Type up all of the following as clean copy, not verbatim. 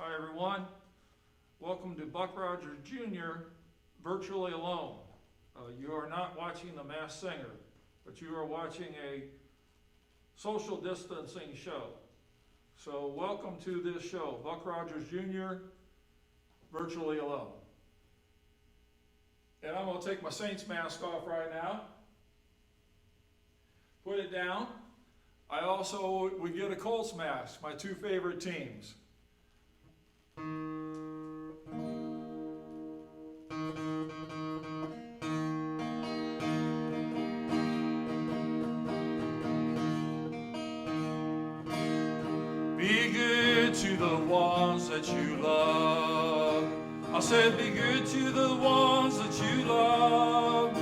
Hi everyone, welcome to Buck Rogers Jr. Virtually Alone. You are not watching The Masked Singer, but you are watching a social distancing show. So welcome to this show, Buck Rogers Jr. Virtually Alone. And I'm going to take my Saints mask off right now. Put it down. I also would get a Colts mask, my two favorite teams. Be good to the ones that you love. I said be good to the ones that you love.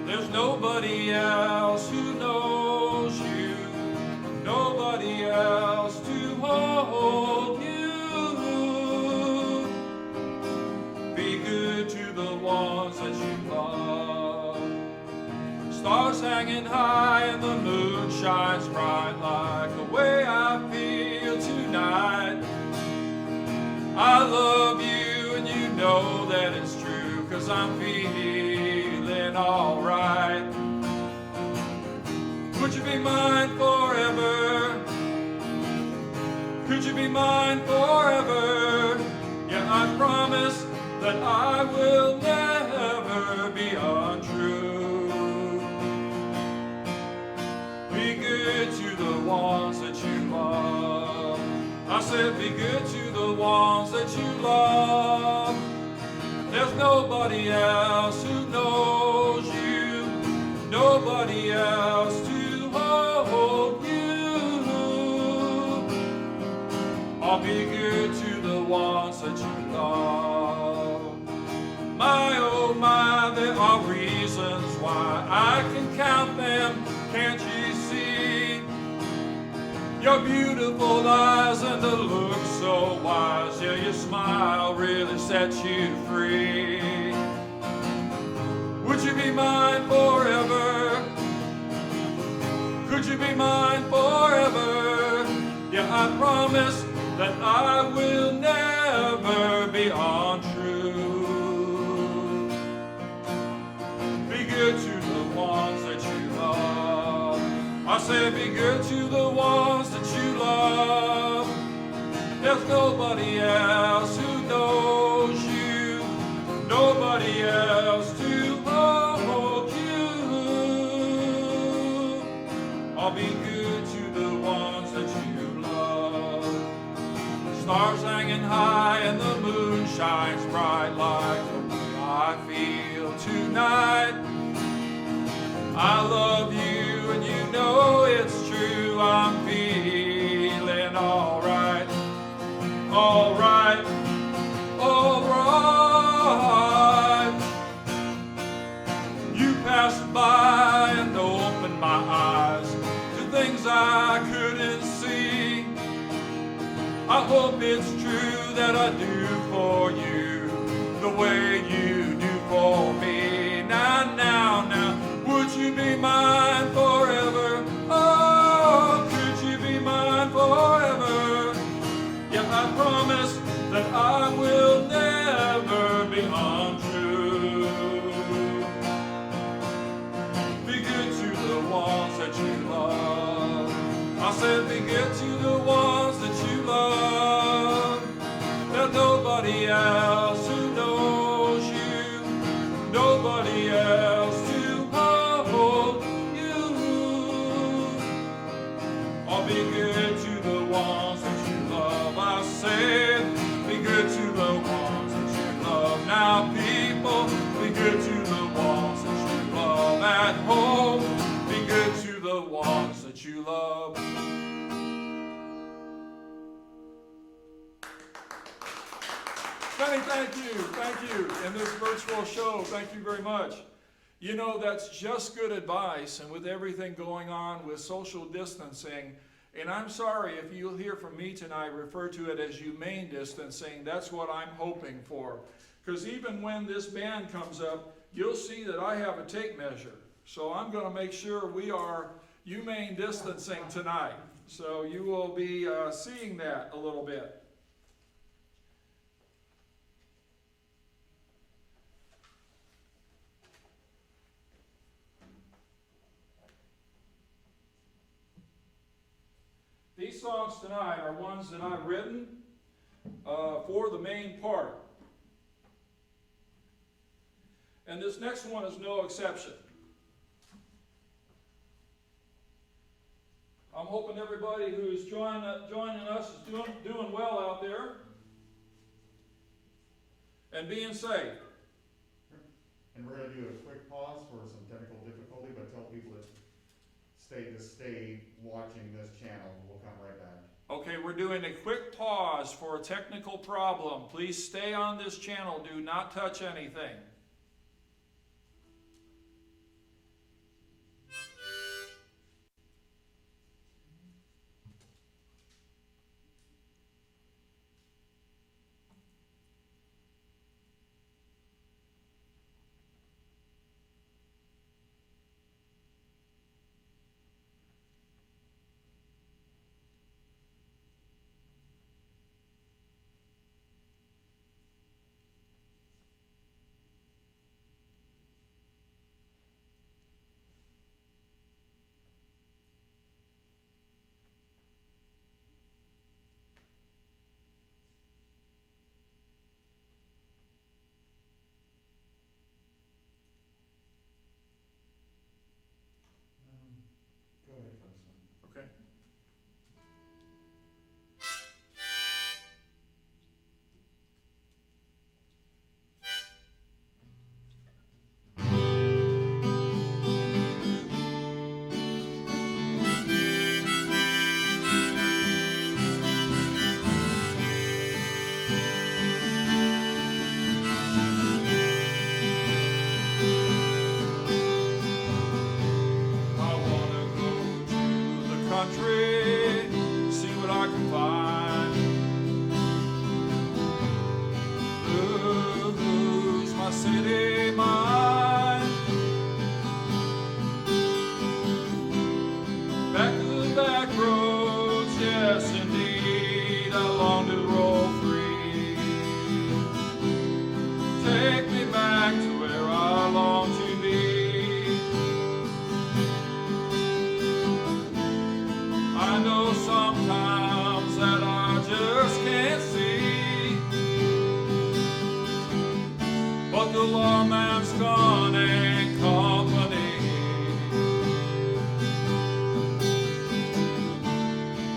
There's nobody else who knows you, nobody else to hold you. Be good to the ones that you love. Stars hanging high and the moon shines bright like the way I feel tonight. I love you and you know that it's true, 'cause I'm feeling alright. Would you be mine forever? Could you be mine forever? Yeah, I promise that I will never be untrue. Be good to the ones that you love. I said be good to the ones that you love. There's nobody else who knows you, nobody else to hold you. I'll be good to the ones that you love. My, oh my, there are reasons why I can count them, can't you see? Your beautiful eyes and the look so wise, yeah, your smile really sets you free. Would you be mine forever? Could you be mine forever? Yeah, I promise that I will never be untrue. Be good to the ones that you love. I say be good to the ones that you love. There's nobody else who knows you, nobody else to hold you. I'll be good to the ones that you love. Stars hanging high and the moon shines bright like the way I feel tonight. I love you and you know it's true. I'm feeling alright, alright, alright. You passed by and opened my eyes to things I couldn't see. I hope it's true that I do for you the way you do for me. Now, now, now, would you be mine forever? Oh, could you be mine forever? Yeah, I promise that I will never be untrue. Be good to the ones that you love. I said be good to the ones that you love. There's nobody else who knows you, nobody else to hold you. I'll be good to the ones that you love. I said be good to the ones that you love. Now people, be good to the ones that you love. At home, be good to the ones that you love. Thank you. In this virtual show, thank you very much. You know, that's just good advice, and with everything going on with social distancing, and I'm sorry if you'll hear from me tonight refer to it as humane distancing, that's what I'm hoping for. Because even when this band comes up, you'll see that I have a tape measure. So I'm going to make sure we are humane distancing tonight. So you will be seeing that a little bit. songs tonight are ones that I've written for the main part. And this next one is no exception. I'm hoping everybody who's joining us is doing well out there and being safe. And we're going to do a quick pause for some technical difficulty, but tell people to stay watching this channel. We'll come right back. Okay, we're doing a quick pause for a technical problem. Please stay on this channel. Do not touch anything. Go ahead, Congressman. Okay. Country, see what I can find. Lose my city mind. Back to the back roads, yes indeed, I long to roll free. Take me back to where I long to be. I know sometimes that I just can't see, but the lawman's gone and company.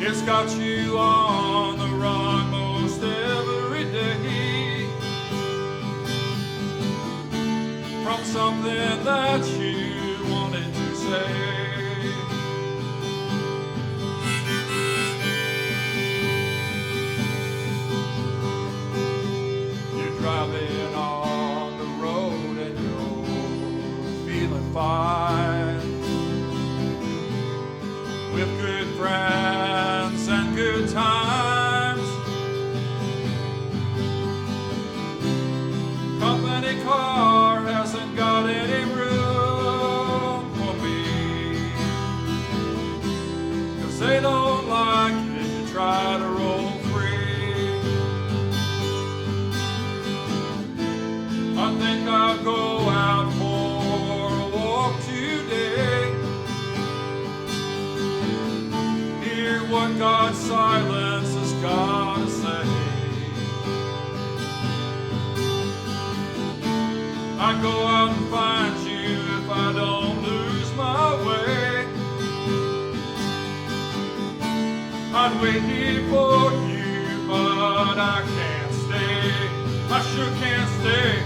It's got you on the run most every day from something that you wanted to say. Driving on the road and you're feeling fine, with good friends and good times. Company car hasn't got any room for me, 'cause they don't like it if you try to roll free. I think I'll go out for a walk today, hear what God's silence has got to say. I'd go out and find you if I don't lose my way. I'd wait here for you, but I can't stay. I sure can't stay.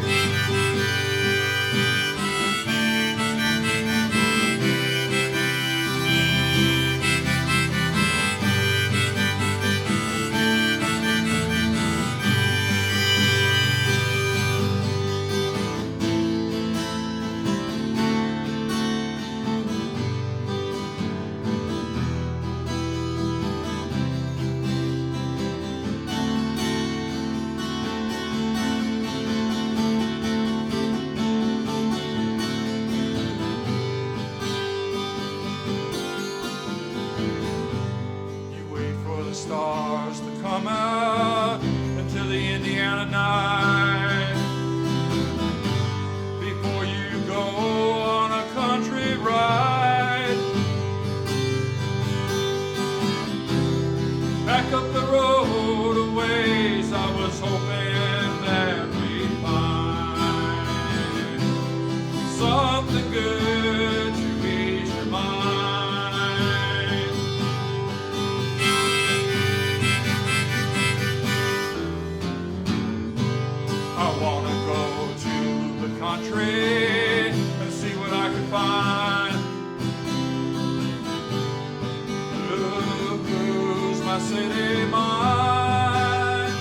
city mine.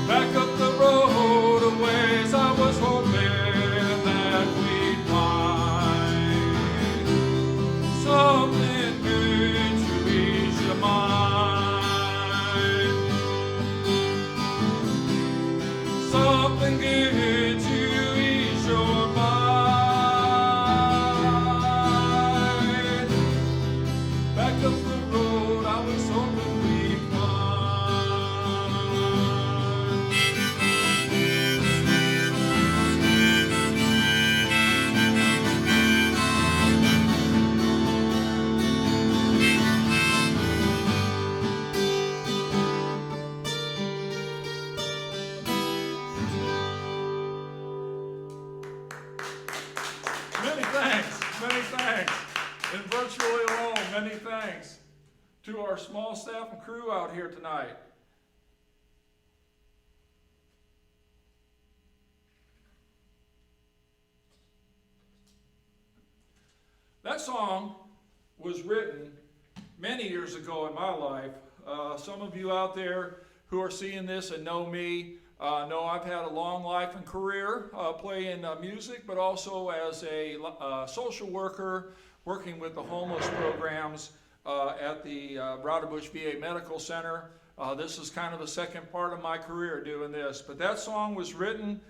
Back up the road a ways, I was hoping that we'd find something good to ease your mind. Something good to ease your mind. Back up the road I was hoping we'd find. Many thanks. And virtually alone, many thanks to our small staff and crew out here tonight. That song was written many years ago in my life. Some of you out there who are seeing this and know me know I've had a long life and career playing music, but also as a social worker working with the homeless programs at the Rauderbush VA Medical Center. This is kind of the second part of my career doing this. But that song was written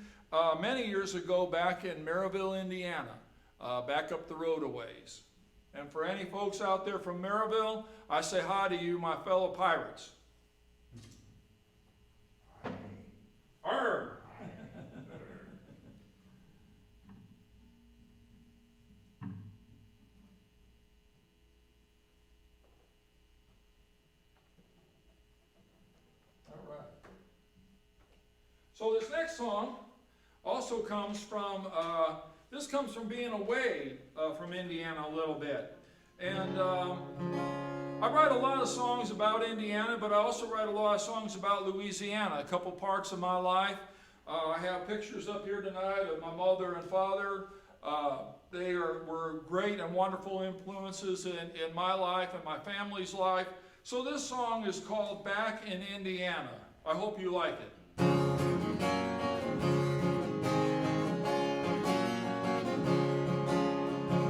many years ago back in Maryville, Indiana, back up the road a ways. And for any folks out there from Maryville, I say hi to you, my fellow pirates. Arr! All right. So this next song also comes from, this comes from being away from Indiana a little bit. And I write a lot of songs about Indiana, but I also write a lot of songs about Louisiana, a couple parts of my life. I have pictures up here tonight of my mother and father. They were great and wonderful influences in my life and my family's life. So this song is called Back in Indiana. I hope you like it.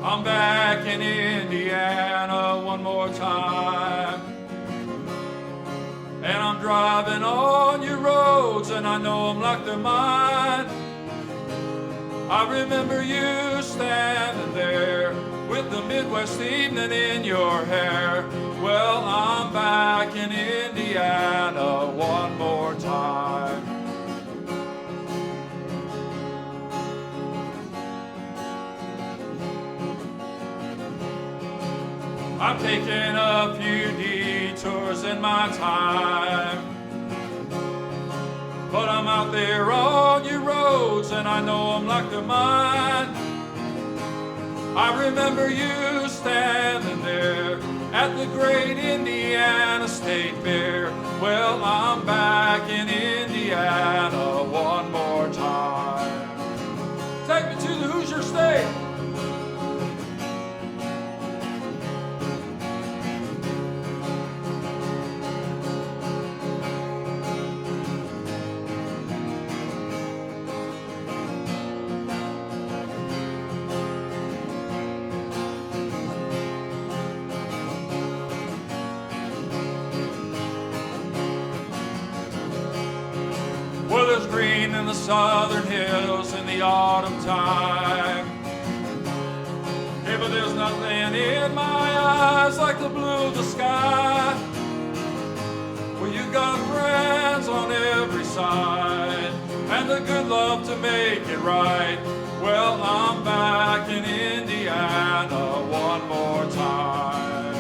I'm back in Indiana one more time, and I'm driving on your roads, and I know them like they're mine. I remember you standing there with the Midwest evening in your hair. Well, I'm back in Indiana one more time. I've taken a few detours in my time, but I'm out there on your roads, and I know them like they're mine. I remember you standing there at the great Indiana State Fair. Well, I'm back in Indiana one more time. Take me to the Hoosier State. Well, there's green in the southern hills in the autumn time. Hey, but there's nothing in my eyes like the blue of the sky. Well, you got friends on every side, and the good love to make it right. Well, I'm back in Indiana one more time.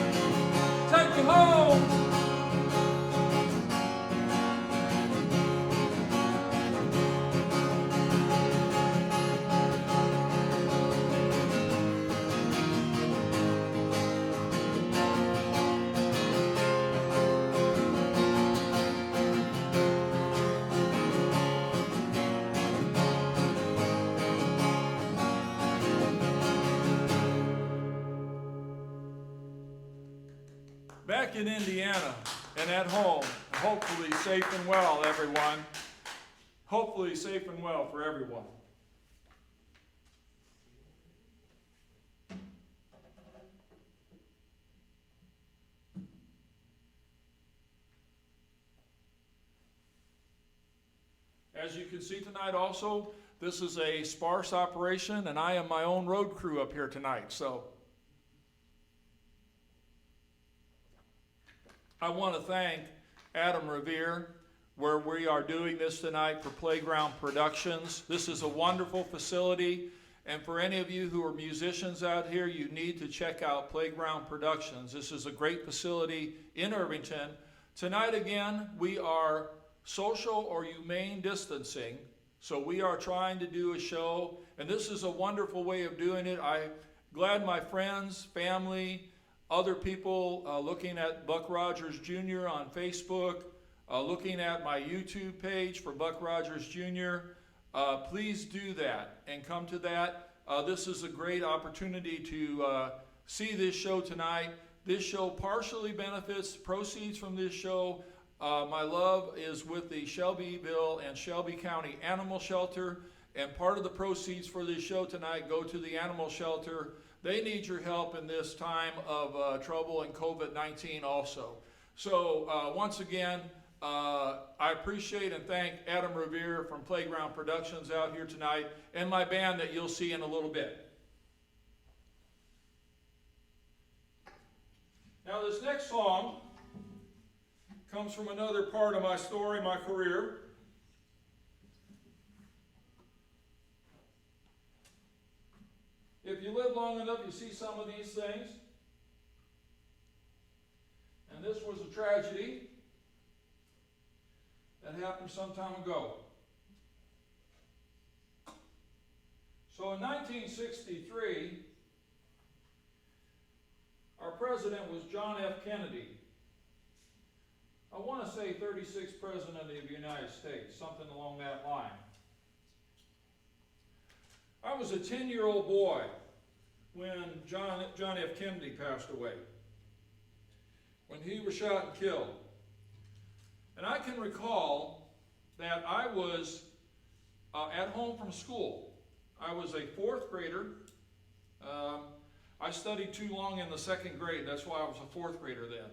Take me home. back in Indiana and at home, hopefully safe and well, everyone. Hopefully safe and well for everyone. As you can see tonight also, this is a sparse operation, and I am my own road crew up here tonight. So I want to thank Adam Revere, where we are doing this tonight for Playground Productions. This is a wonderful facility, and for any of you who are musicians out here, you need to check out Playground Productions. This is a great facility in Irvington. Tonight again, we are social or humane distancing, so we are trying to do a show, and this is a wonderful way of doing it. I'm glad my friends, family, other people looking at Buck Rogers Jr. on Facebook, looking at my YouTube page for Buck Rogers Jr., please do that and come to that. This is a great opportunity to see this show tonight. This show partially benefits proceeds from this show. My love is with the Shelbyville and Shelby County Animal Shelter, and part of the proceeds for this show tonight go to the animal shelter. They need your help in this time of trouble and COVID-19 also. So once again, I appreciate and thank Adam Revere from Playground Productions out here tonight, and my band that you'll see in a little bit. Now this next song comes from another part of my story, my career. If you live long enough, you see some of these things. And this was a tragedy that happened some time ago. So in 1963, our president was John F. Kennedy. I want to say 36th President of the United States, something along that line. I was a 10-year-old boy when John F. Kennedy passed away, when he was shot and killed. And I can recall that I was at home from school. I was a fourth grader. I studied too long in the second grade. That's why I was a fourth grader then.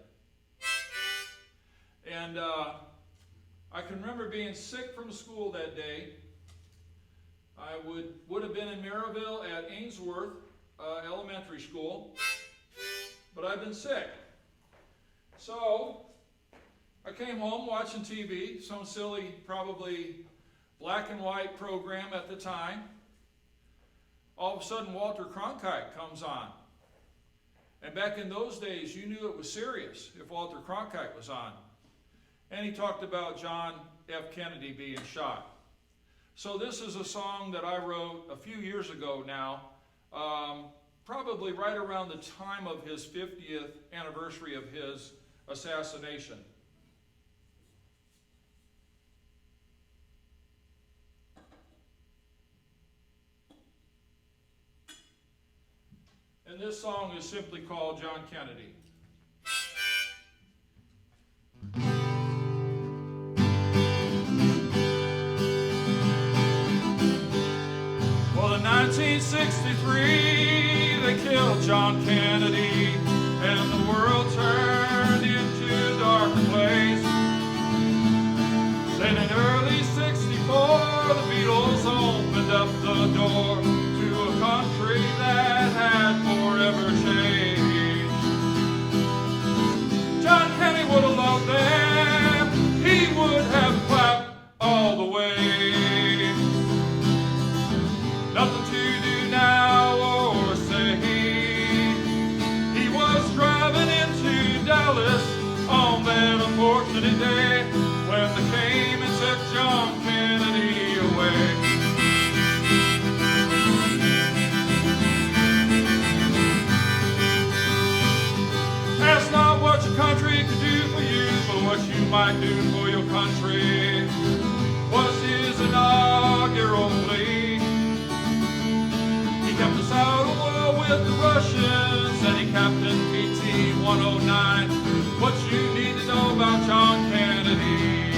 And I can remember being sick from school that day. I would have been in Maryville at Ainsworth Elementary School, but I've been sick. So I came home watching TV, some silly, probably black and white program at the time. All of a sudden, Walter Cronkite comes on. And back in those days, you knew it was serious if Walter Cronkite was on. And he talked about John F. Kennedy being shot. So this is a song that I wrote a few years ago now, probably right around the time of his 50th anniversary of his assassination. And this song is simply called John Kennedy. Well, in 1963, they killed John Kennedy, and the world turned into a dark place. Then in early '64, the Beatles opened up the door to a country that had forever changed. John Kennedy would have loved them. He would have clapped all the way. Nothing to do now or say. He was driving into Dallas on that unfortunate day when they came and took John Kennedy away. That's not what your country could do for you, but what you might do for your country was his inaugural plea. He kept us out of war with the Russians, and he captained PT-109 what you need to know about John Kennedy.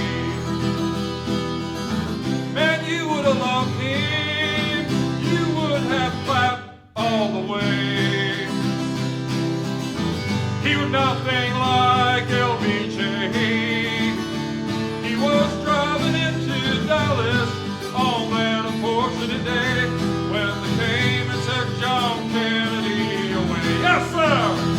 Man, you would have loved him, you would have clapped all the way. He was nothing like LBJ. He was driving into Dallas on that unfortunate day when they came and took John Kennedy away. Yes, sir!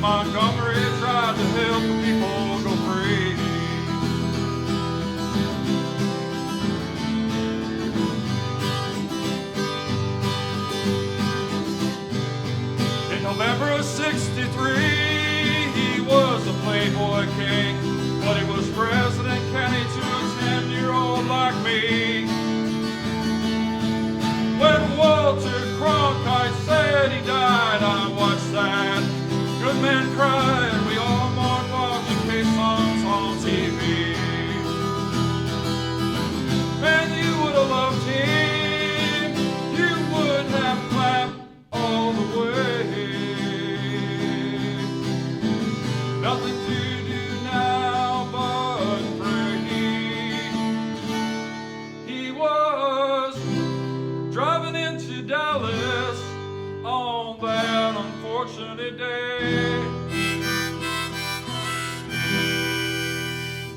Montgomery tried to help the people go free. In November of '63, he was a playboy king, but he was President Kennedy to a 10-year-old like me. When Walter Cronkite said he died, I watched that good man cry, and we all mourned watching K-songs on TV. Man, you would have loved him, you would have clapped all the way. Nothing to do now but pray. He was driving into Dallas on that unfortunate day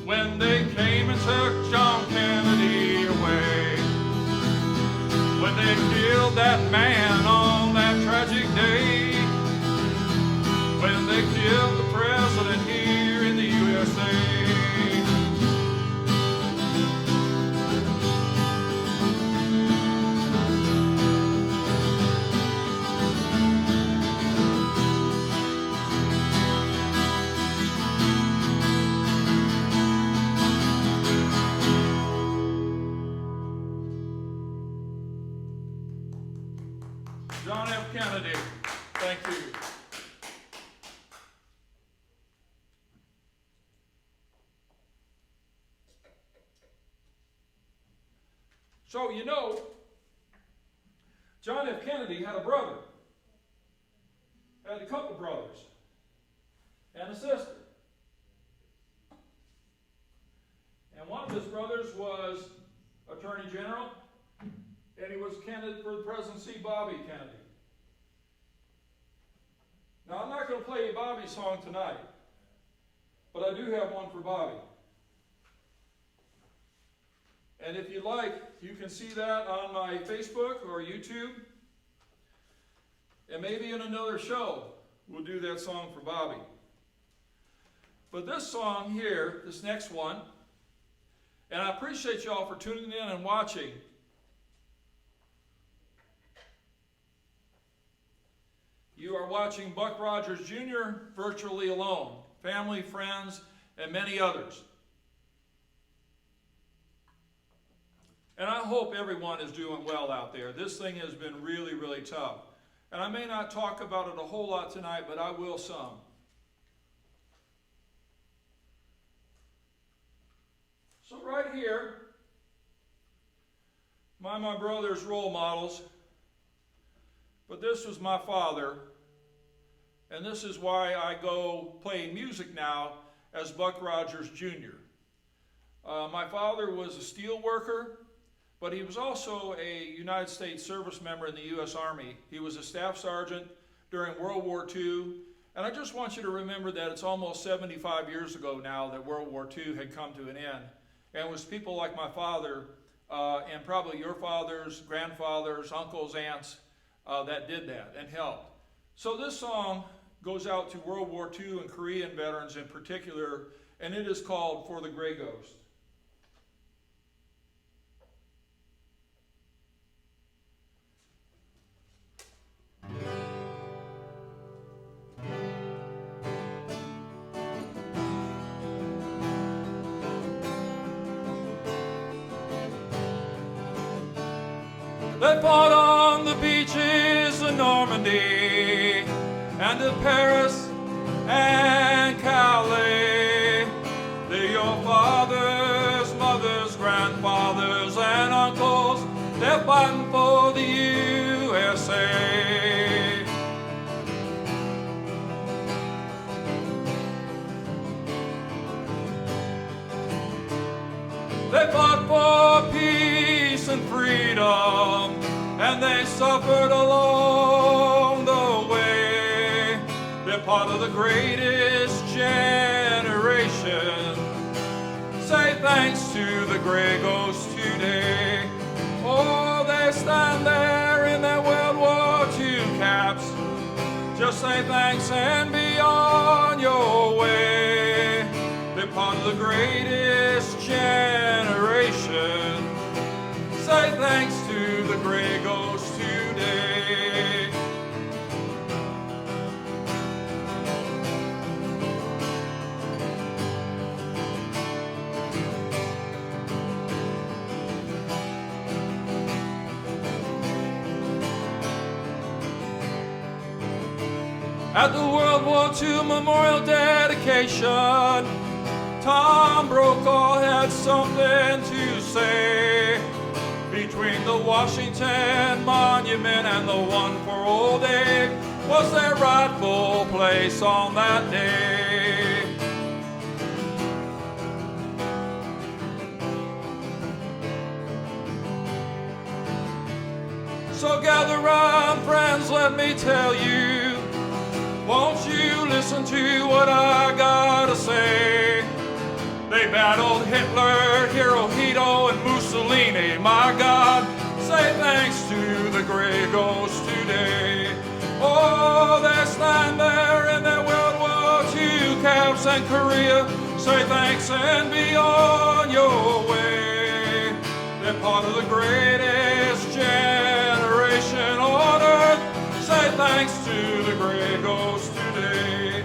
when they came and took John Kennedy away. When they killed that man on that tragic day. When they killed the president here in the USA. John F. Kennedy, thank you. So, you know, John F. Kennedy had a brother, had a couple brothers, and a sister. And one of his brothers was Attorney General, and he was candidate for the presidency, Bobby Kennedy. Now, I'm not going to play a Bobby song tonight, but I do have one for Bobby. And if you like, you can see that on my Facebook or YouTube. And maybe in another show, we'll do that song for Bobby. But this song here, this next one, and I appreciate y'all for tuning in and watching. You are watching Buck Rogers Jr. virtually alone, family, friends, and many others. And I hope everyone is doing well out there. This thing has been really, really tough. And I may not talk about it a whole lot tonight, but I will some. So right here, my brother's role models, but this was my father, and this is why I go playing music now as Buck Rogers Jr. My father was a steel worker, but he was also a United States service member in the U.S. Army. He was a staff sergeant during World War II, and I just want you to remember that it's almost 75 years ago now that World War II had come to an end. And it was people like my father, and probably your fathers, grandfathers, uncles, aunts, that did that and helped. So this song goes out to World War II and Korean veterans in particular, and it is called For the Gray Ghost. They fought on the beaches of Normandy and of Paris and Calais. They're your fathers, mothers, grandfathers, and uncles. They're fighting for the USA. They fought for peace and freedom, and they suffered along the way. They're part of the greatest generation. Say thanks to the Gray Ghost today. Oh, they stand there in their World War II caps. Just say thanks and be on your way. They're part of the greatest generation. Say thanks to the Gray Ghost today. At the World War II Memorial Dedication, Tom Brokaw had something to say. Between the Washington Monument and the one for Old Abe was their rightful place on that day. So gather round, friends, let me tell you. Won't you listen to what I gotta say? They battled Hitler, Hirohito, and Mussolini. My God, say thanks to the Gray Ghost today. Oh, they stand there in their World War II caps and Korea. Say thanks and be on your way. They're part of the greatest generation on earth. Say thanks to the Gray Ghost today.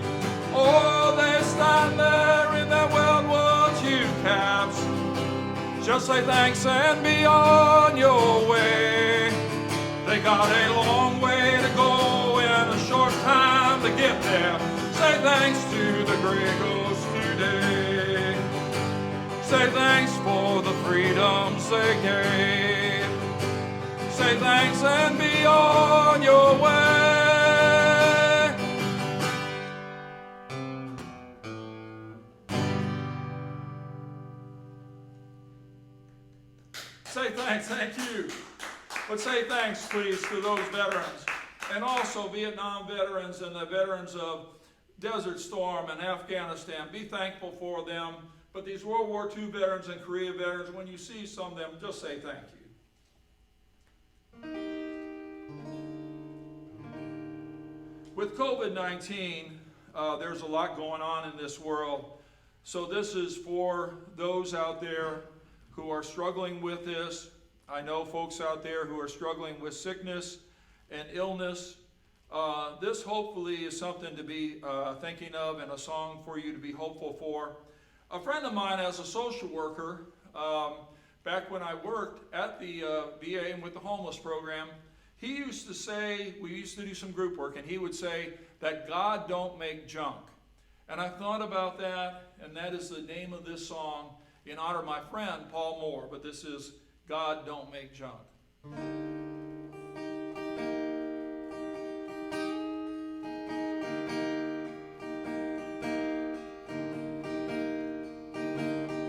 Oh, they stand there in their World War II caps. Just say thanks and be on your way. They got a long way to go and a short time to get there. Say thanks to the Gray Ghost today. Say thanks for the freedoms they gave. Say thanks and be on your way. Say thanks, thank you. But say thanks, please, to those veterans, and also Vietnam veterans and the veterans of Desert Storm and Afghanistan. Be thankful for them. But these World War II veterans and Korea veterans, when you see some of them, just say thank you. With COVID-19, there's a lot going on in this world. So this is for those out there who are struggling with this. I know folks out there who are struggling with sickness and illness. This hopefully is something to be thinking of and a song for you to be hopeful for. A friend of mine as a social worker, back when I worked at the VA and with the homeless program, he used to say, we used to do some group work, and he would say that God don't make junk. And I thought about that, and that is the name of this song in honor of my friend Paul Moore, but this is God Don't Make Junk.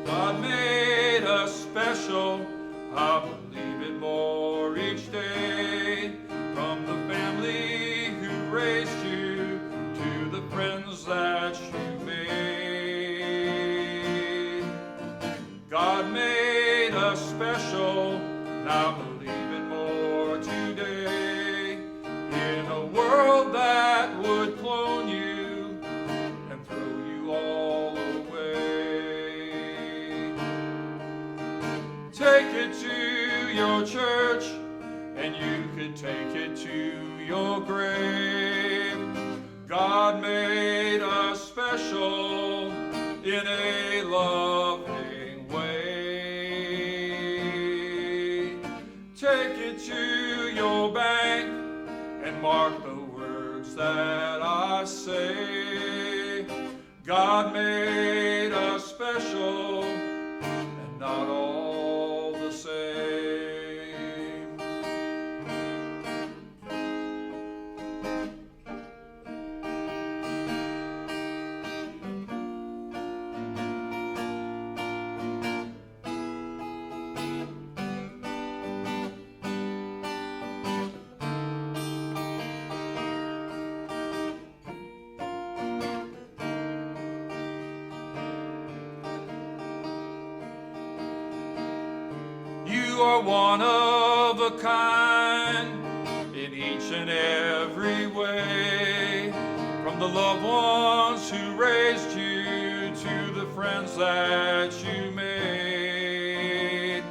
God made us special, I believe it more each day. From the family who raised you to the friends that you made. God made us special, and I believe it more today. In a world that would clone you, take it to your church, and you could take it to your grave. God made us special in a loving way. Take it to your bank and mark the words that I say. God made us special and not all the same. You are one of a kind in each and every way, from the loved ones who raised you to the friends that you made.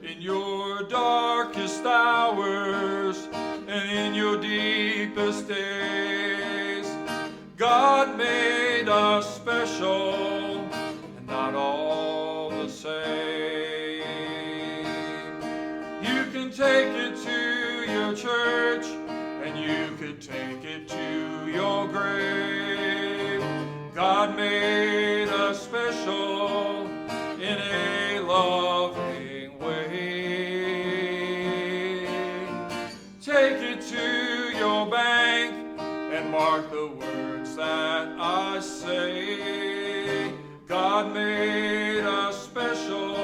In your darkest hours and in your deepest days, God made us special and not all the same. You can take it to your church, and you could take it to your grave. God made us special in a loving way. Take it to your bank and mark the words that I say. God made us special,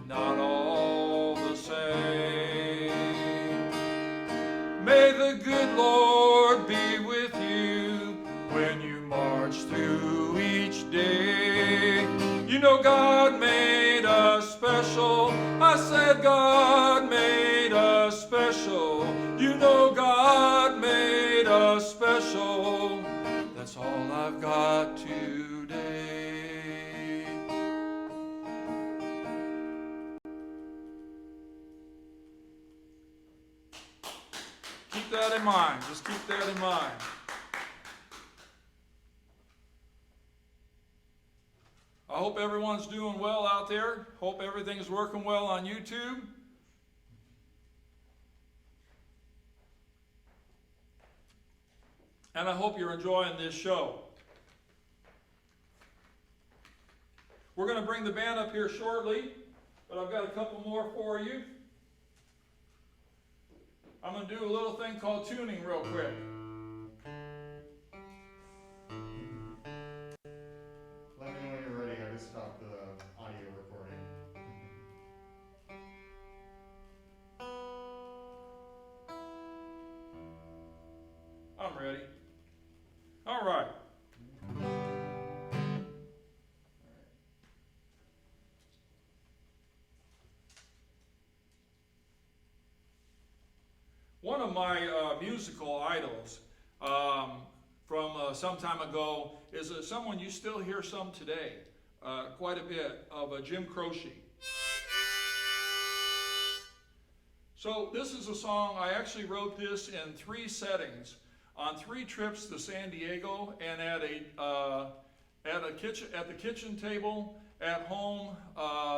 not all the same. May the good Lord be with you when you march through each day. You know God made us special. I said God made us special. You know God made us special. That's all I've got today. Keep that in mind. Just keep that in mind. I hope everyone's doing well out there. Hope everything's working well on YouTube. And I hope you're enjoying this show. We're going to bring the band up here shortly, but I've got a couple more for you. I'm going to do a little thing called tuning real quick. Let me know when you're ready. I just stopped the audio recording. I'm ready. All right. One of my musical idols from some time ago is someone you still hear some today, quite a bit, of Jim Croce. So this is a song, I actually wrote this in 3 settings, on 3 trips to San Diego, and at the kitchen table at home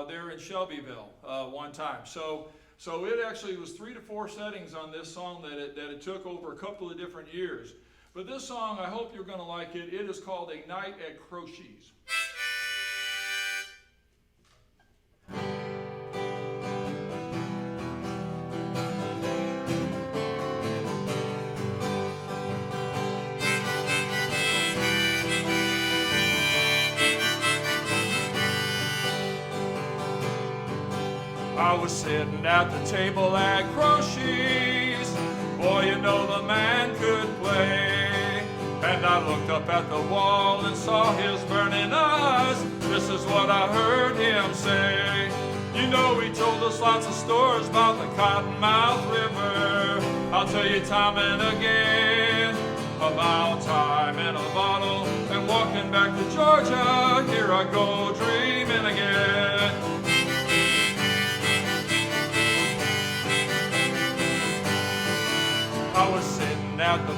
there in Shelbyville one time. So it actually was 3 to 4 settings on this song that it took over a couple of different years. But this song, I hope you're going to like it. It is called A Night at Croce's. I was sitting at the table at Croce's. Boy, you know the man could play. And I looked up at the wall and saw his burning eyes. This is what I heard him say. You know, he told us lots of stories about the Cottonmouth River. I'll tell you time and again about time in a bottle and walking back to Georgia. Here I go dreaming again.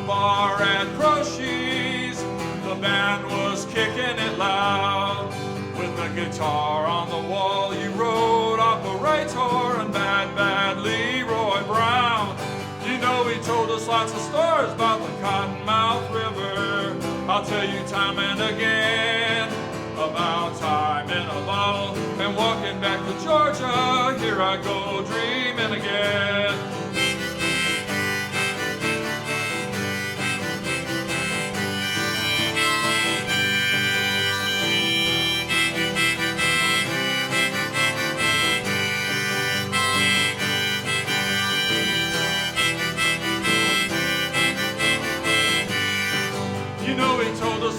bar at Croce's. The band was kicking it loud. With the guitar on the wall, you wrote Operator and Bad Bad Leroy Brown. You know he told us lots of stories about the Cottonmouth River. I'll tell you time and again about time in a bottle and walking back to Georgia. Here I go dreaming again.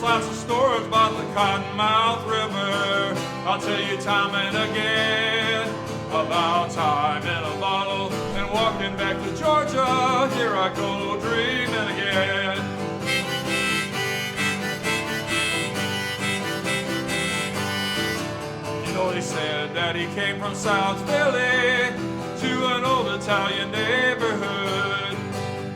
Lots of stories about the Cottonmouth River. I'll tell you time and again about time in a bottle and walking back to Georgia. Here I go dreaming again. You know they said that he came from South Philly to an old Italian neighborhood.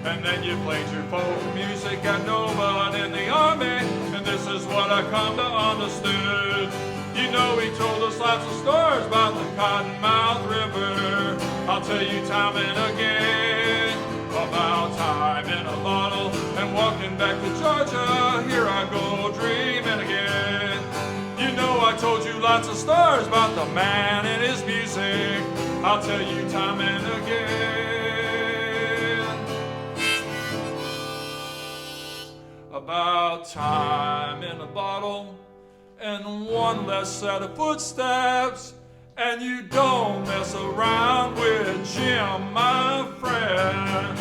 And then you played your folk music at Nova in the army, and this is what I come to understood. You know he told us lots of stories about the Cottonmouth River. I'll tell you time and again about time in a bottle and walking back to Georgia. Here I go dreaming again. You know I told you lots of stories about the man and his music. I'll tell you time and again about time in a bottle and one less set of footsteps, and you don't mess around with Jim, my friend.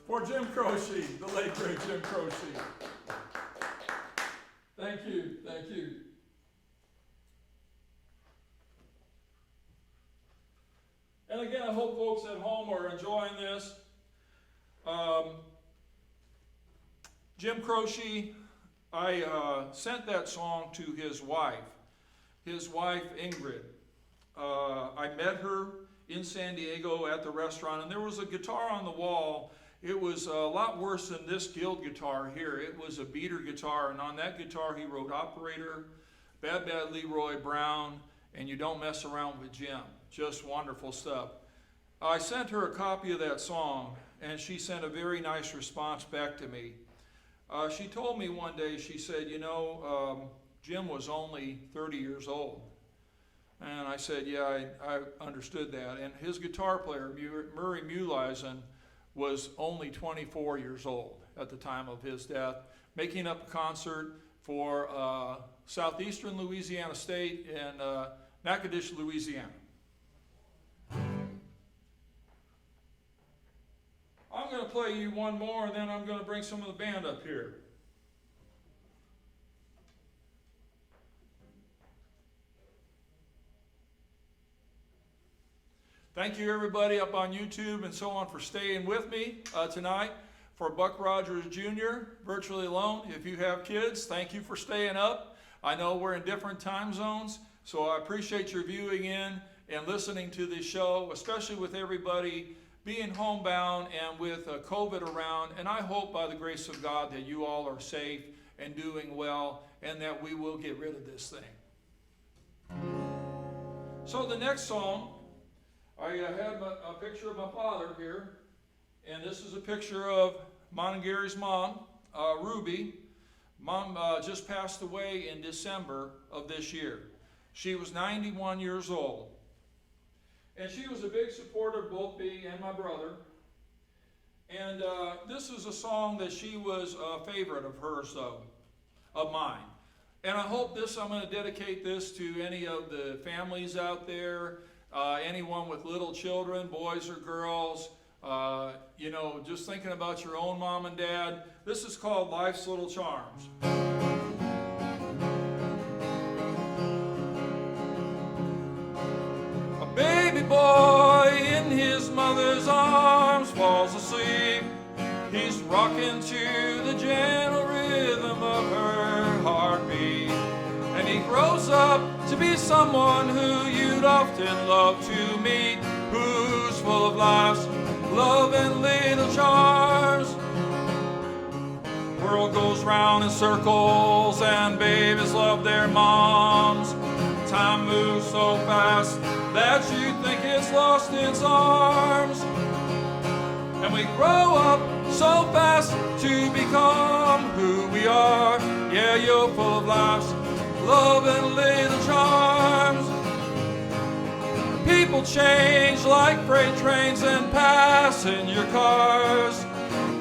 For Jim Croce, the late great Jim Croce. Thank you, thank you. And again, I hope folks at home are enjoying this. Jim Croce, I sent that song to his wife Ingrid. I met her in San Diego at the restaurant, and there was a guitar on the wall. It was a lot worse than this Guild guitar here. It was a beater guitar, and on that guitar he wrote Operator, Bad Bad Leroy Brown, and You Don't Mess Around with Jim. Just wonderful stuff. I sent her a copy of that song, and she sent a very nice response back to me. She told me one day, she said, you know, Jim was only 30 years old. And I said, yeah, I understood that. And his guitar player, Murray Muleisen, was only 24 years old at the time of his death, making up a concert for Southeastern Louisiana State and Natchitoches, Louisiana. I'm going to play you one more, and then I'm going to bring some of the band up here. Thank you, everybody up on YouTube and so on, for staying with me tonight. For Buck Rogers Jr., virtually alone. If you have kids, thank you for staying up. I know we're in different time zones, so I appreciate your viewing in and listening to this show, especially with everybody being homebound and with COVID around. And I hope by the grace of God that you all are safe and doing well, and that we will get rid of this thing. So the next song, I have a picture of my father here, and this is a picture of Mon and Gary's mom, Ruby. Mom just passed away in December of this year. She was 91 years old. And she was a big supporter of both me and my brother. And this is a song that she was a favorite of hers, though, of mine. And I hope I'm going to dedicate this to any of the families out there, anyone with little children, boys or girls, you know, just thinking about your own mom and dad. This is called Life's Little Charms. A baby boy in his mother's arms falls asleep. He's rocking to the gentle rhythm of her heartbeat. And he grows up to be someone who you'd often love to meet, who's full of laughs, love, and little charms. World goes round in circles and babies love their moms. Time moves so fast that you think it's lost in its arms. And we grow up so fast to become who we are. Yeah, you're full of laughs, love, and little charms. People change like freight trains and passenger cars.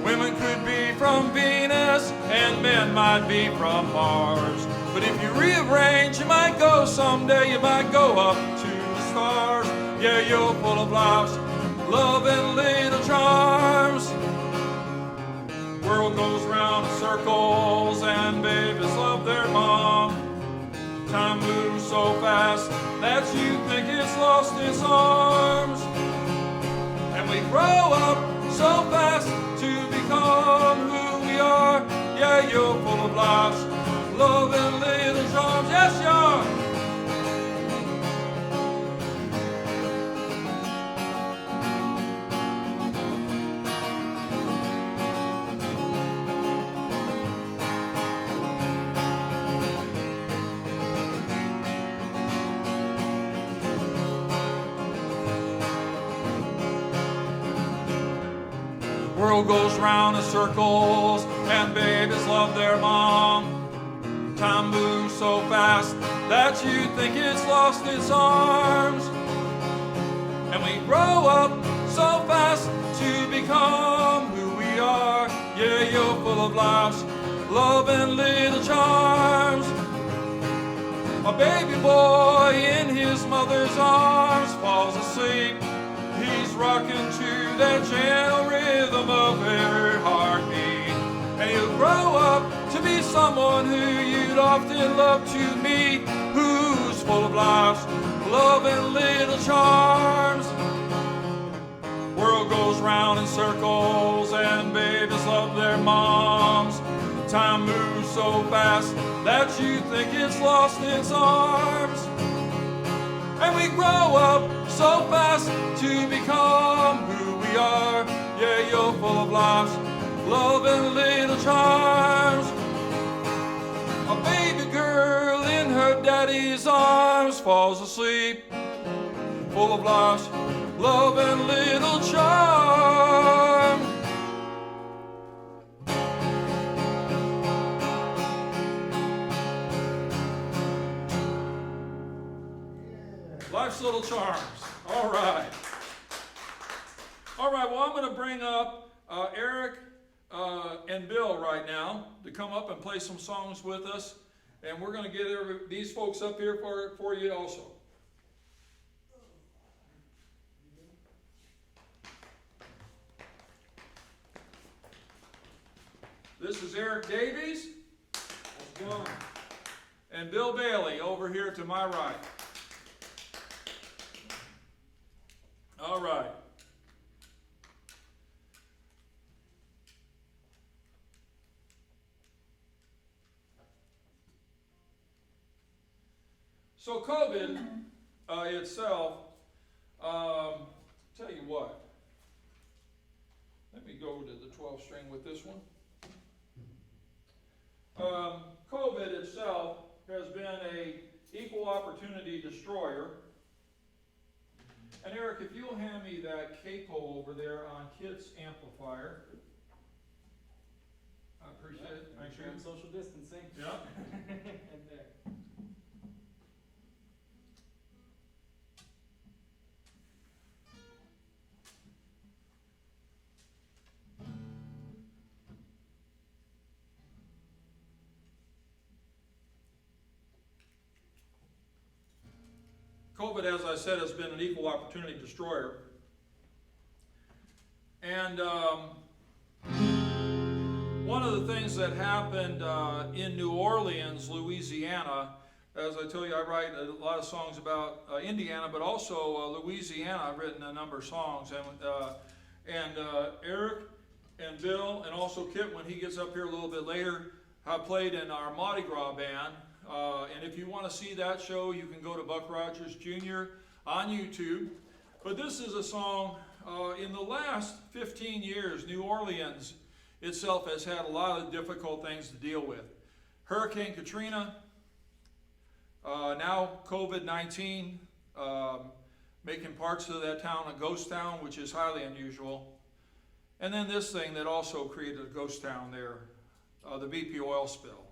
Women could be from Venus and men might be from Mars. But if you rearrange, you might go someday, you might go up to the stars. Yeah, you're full of laughs, love, and little charms. World goes round in circles and babies love their mom. Time moves so fast that you think it's lost its arms. And we grow up so fast to become who we are. Yeah, you're full of laughs, love, and little charms. Yes, you are. World goes round in circles and babies love their mom. Time moves so fast that you think it's lost its arms. And we grow up so fast to become who we are. Yeah, you're full of laughs, love, and little charms. A baby boy in his mother's arms falls asleep. He's rocking to that gentle rhythm of her heartbeat. And he'll grow up to be someone who you'd often love to meet, who's full of laughs, love, and little charms. World goes round in circles and babies love their moms. Time moves so fast that you think it's lost its arms. And we grow up so fast to become who we are. Yeah, you're full of laughs, love, and little charms. A baby girl in her daddy's arms falls asleep, full of laughs, love, and little charms. Life's little charms. All right. All right, well, I'm going to bring up Erich and Bill right now to come up and play some songs with us. And we're going to get these folks up here for you also. This is Erich Davies. How's it going? And Bill Bailey over here to my right. All right. So COVID itself, tell you what, let me go to the 12 string with this one. COVID itself has been an equal opportunity destroyer. And Erich, if you'll hand me that capo over there on Kit's amplifier. I appreciate it. Make sure you're social distancing. Yeah. Right there. COVID, as I said, has been an equal opportunity destroyer. And one of the things that happened in New Orleans, Louisiana, as I tell you, I write a lot of songs about Indiana, but also Louisiana. I've written a number of songs. And Erich and Bill and also Kit, when he gets up here a little bit later, have played in our Mardi Gras band. And if you want to see that show, you can go to Buck Rogers Jr. on YouTube. But this is a song, in the last 15 years, New Orleans itself has had a lot of difficult things to deal with. Hurricane Katrina, now COVID-19, making parts of that town a ghost town, which is highly unusual. And then this thing that also created a ghost town there, the BP oil spill.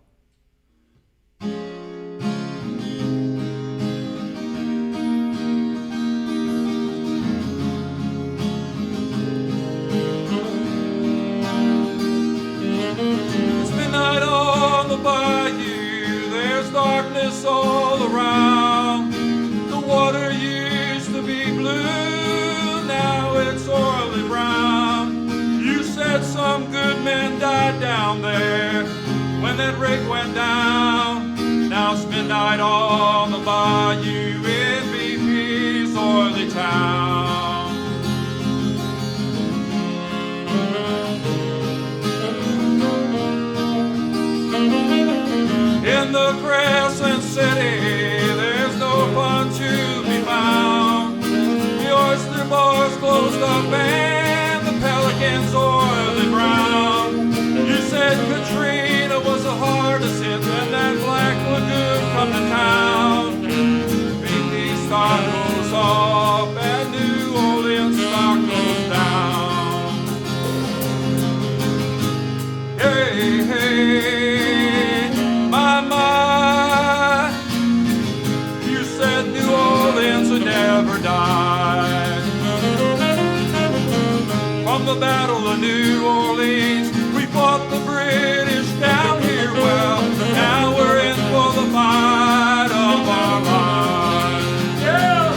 It's midnight on the bayou, there's darkness all around. The water used to be blue, now it's oily brown. You said some good men died down there when that rig went down. Now it's midnight on the bayou in BP's oily town. In the Crescent City, there's no fun to be found. The oyster bars closed up and the Pelicans oily brown. You said Katrina was the hardest hit when that Black Lagoon come to town. BP stock goes up and New Orleans stock goes down. Hey, hey, my, you said New Orleans would never die. From the Battle of New Orleans, we fought the British down here well. Now we're in for the fight of our lives. Yeah!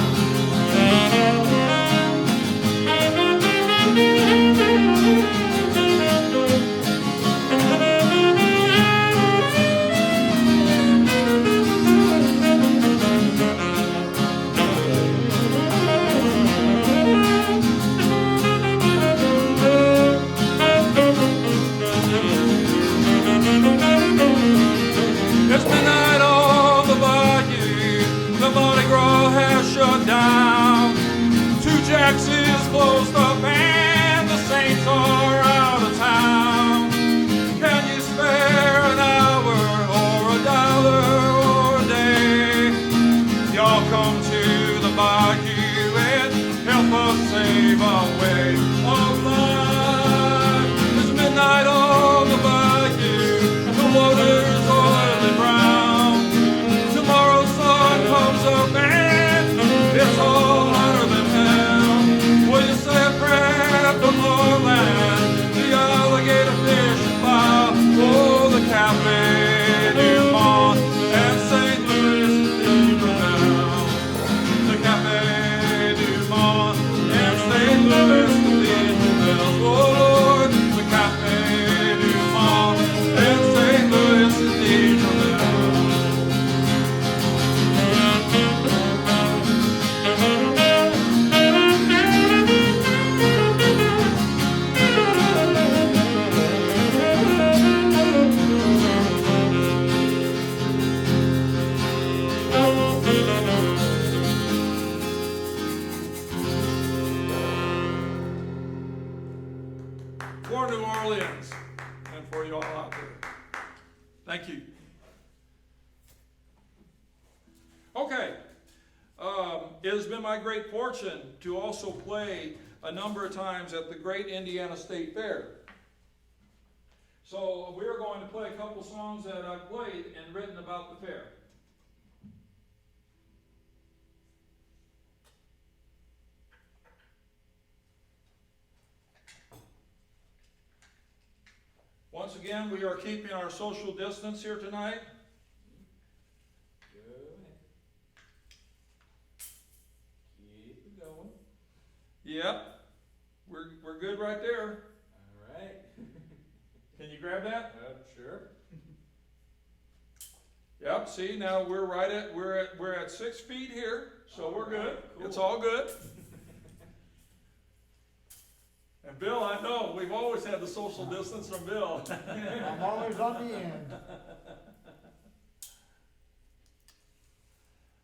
It's midnight on the bayou, the Mardi Gras has shut down. Two Jacks is closed up and the Saints are out of town. Can you spare an hour or $1 or a day? Y'all come to the bayou and help us save our way of life. It's midnight on the bayou, the water's oily brown. Tomorrow's sun comes up and it's all hotter than hell. Will you say a prayer for more land? The alligator fish and fire, oh, the Cafe du Monde and St. Louis Cathedral. The Cafe du Monde and St. Louis Cathedral. Oh Lord, the Cafe du Monde and St. Louis Cathedral. For New Orleans and for you all out there. Thank you. Okay. It has been my great fortune to also play a number of times at the Great Indiana State Fair. So we're going to play a couple songs that I've played and written about the fair. Once again, we are keeping our social distance here tonight. Keep it going. Yep, we're good right there. All right. Can you grab that? Sure. Yep. See, now we're at 6 feet here, so we're good. Cool. It's all good. And Bill, I know, we've always had the social distance from Bill. I'm always on the end.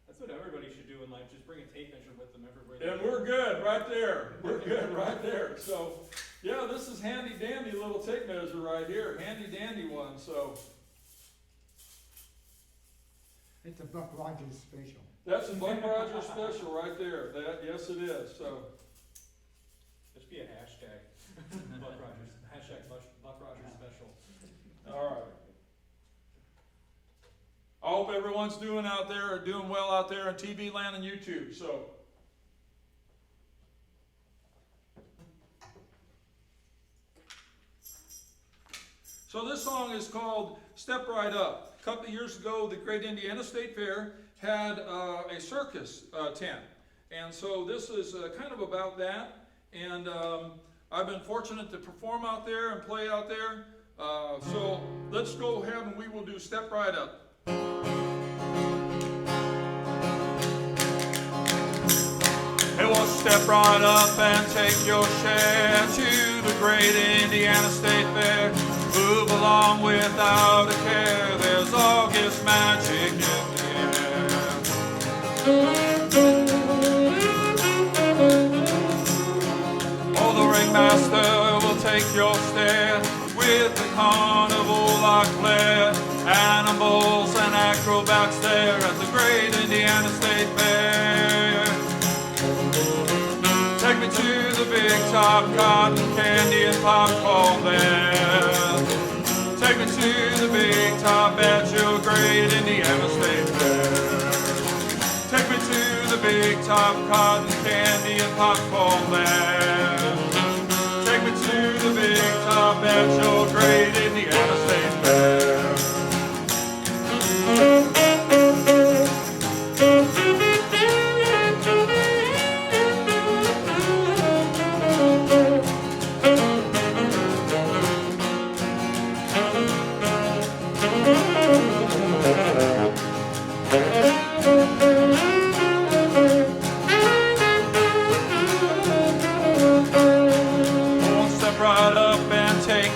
That's what everybody should do in life, just bring a tape measure with them everywhere. And we're good right there. We're good right there. So, yeah, this is handy dandy little tape measure right here. Handy dandy one. So It's a Buck Rogers special. that's a Buck Rogers special right there. That, yes, it is. So Just be a hashtag. Buck Rogers. Hashtag Buck Rogers special. all right. I hope everyone's doing well out there on TV land and YouTube. So this song is called Step Right Up. A couple of years ago, the Great Indiana State Fair had a circus tent. And so this is kind of about that. And I've been fortunate to perform out there and play out there. So let's go ahead and we will do Step Right Up. Hey, well, step right up and take your share to the Great Indiana State Fair. Move along without a care. There's August magic in the air. Oh, the ringmaster will take your stare with the carnival like flair. Animals and acrobats there at the Great Indiana State Fair. Take me to the big top, cotton candy and popcorn there. Take me to the big top at your Great Indiana State Fair. Take me to the big top, cotton candy and popcorn there. Take me to the big top at your Great Indiana State Fair.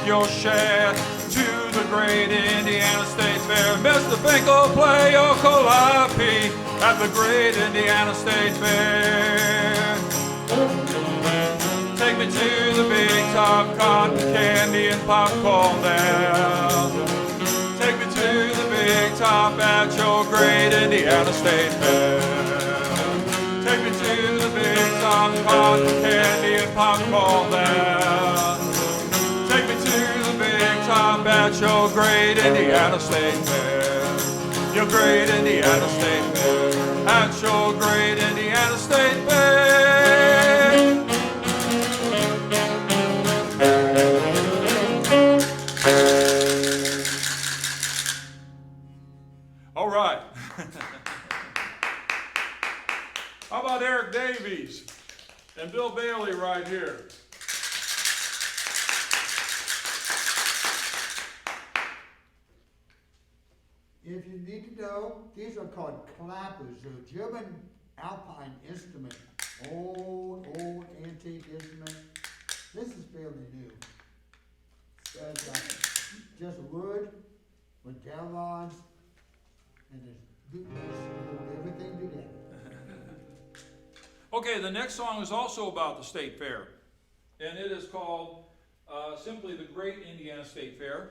Your share to the Great Indiana State Fair. Mr. Finkel, play your calliope at the Great Indiana State Fair. Take me to the big top, cotton candy and popcorn there. Take me to the big top at your Great Indiana State Fair. Take me to the big top, cotton candy and popcorn there. Take me to the big top at your Great Indiana State Fair. Your Great Indiana State Fair. At your Great Indiana State Fair. All right. How about Erich Davies and Bill Bailey right here? If you need to know, these are called clappers. They're a German alpine instrument. Old antique instrument. This is fairly new. Just wood with galvans, and it's hold everything together. Okay, the next song is also about the State Fair, and it is called simply the Great Indiana State Fair.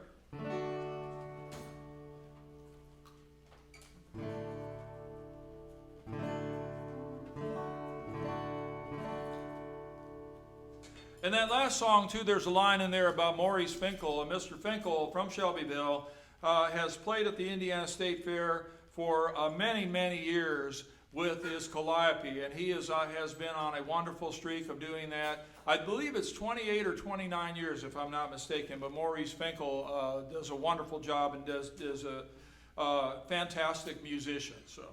And that last song, too, there's a line in there about Maurice Finkel. And Mr. Finkel from Shelbyville has played at the Indiana State Fair for many, many years with his calliope. And he has been on a wonderful streak of doing that. I believe it's 28 or 29 years, if I'm not mistaken. But Maurice Finkel does a wonderful job and is a fantastic musician. So.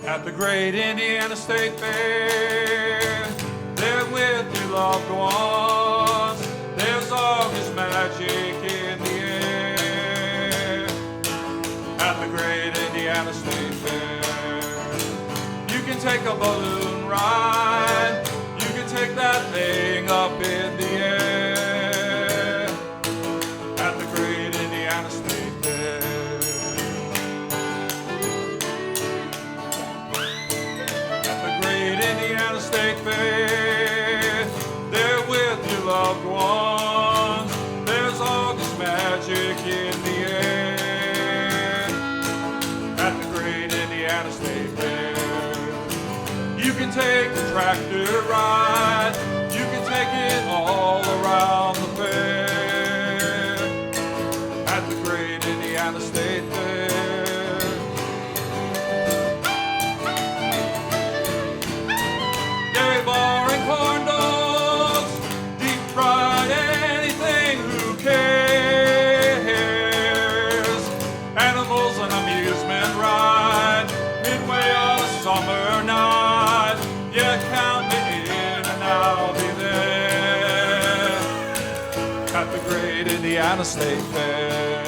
At the Great Indiana State Fair, there with your loved ones, there's August magic in the air. At the Great Indiana Indiana State Fair. You can take a balloon ride. You can take that thing up in the air at the great Indiana State Fair. At the great Indiana State Fair, there with your loved ones, there's August magic in the air. At the great Indiana State Fair, you can take the tractor ride, you can take it all around the fair. At the great Indiana State Fair. Dairy bar and corn dogs, deep fried anything, who cares? Animals and amusement ride, midway on a summer night. Yeah, count me in and I'll be there at the great Indiana State Fair.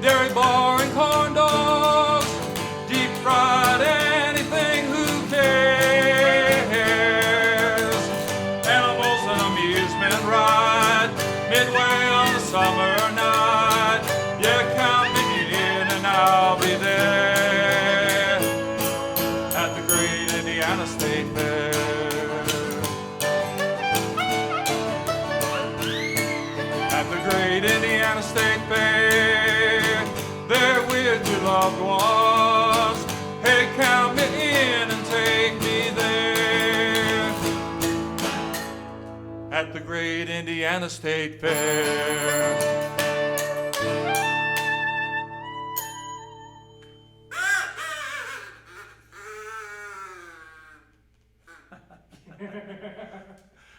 Dairy bar and corn dogs, deep fried anything, who cares? Animals and amusement ride, midway on a summer night. Yeah, count me in and I'll be there at the great Indiana State Fair. At the great Indiana State Fair, there with your loved ones. Hey, count me in and take me there at the great Indiana State Fair.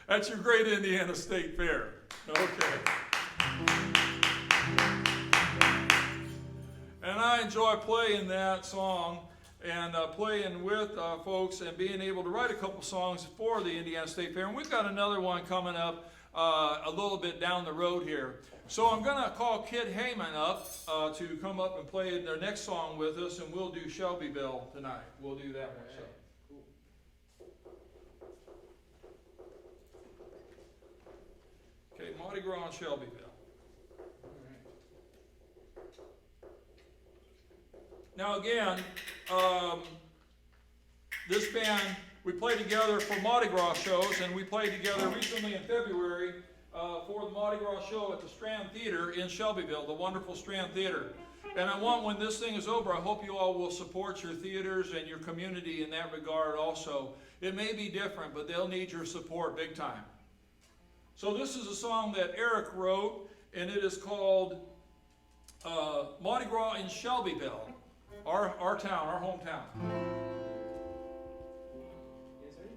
That's your great Indiana State Fair. Okay. And I enjoy playing that song and playing with folks and being able to write a couple songs for the Indiana State Fair. And we've got another one coming up a little bit down the road here. So I'm going to call Kid Haymond up to come up and play their next song with us, and we'll do Shelbyville tonight. We'll do that one. So. Okay, Mardi Gras in Shelbyville. Now again, this band, we play together for Mardi Gras shows, and we played together recently in February for the Mardi Gras show at the Strand Theater in Shelbyville, the wonderful Strand Theater. And I want, when this thing is over, I hope you all will support your theaters and your community in that regard also. It may be different, but they'll need your support big time. So this is a song that Erich wrote, and it is called Mardi Gras in Shelbyville, our town, our hometown. Yes, ready?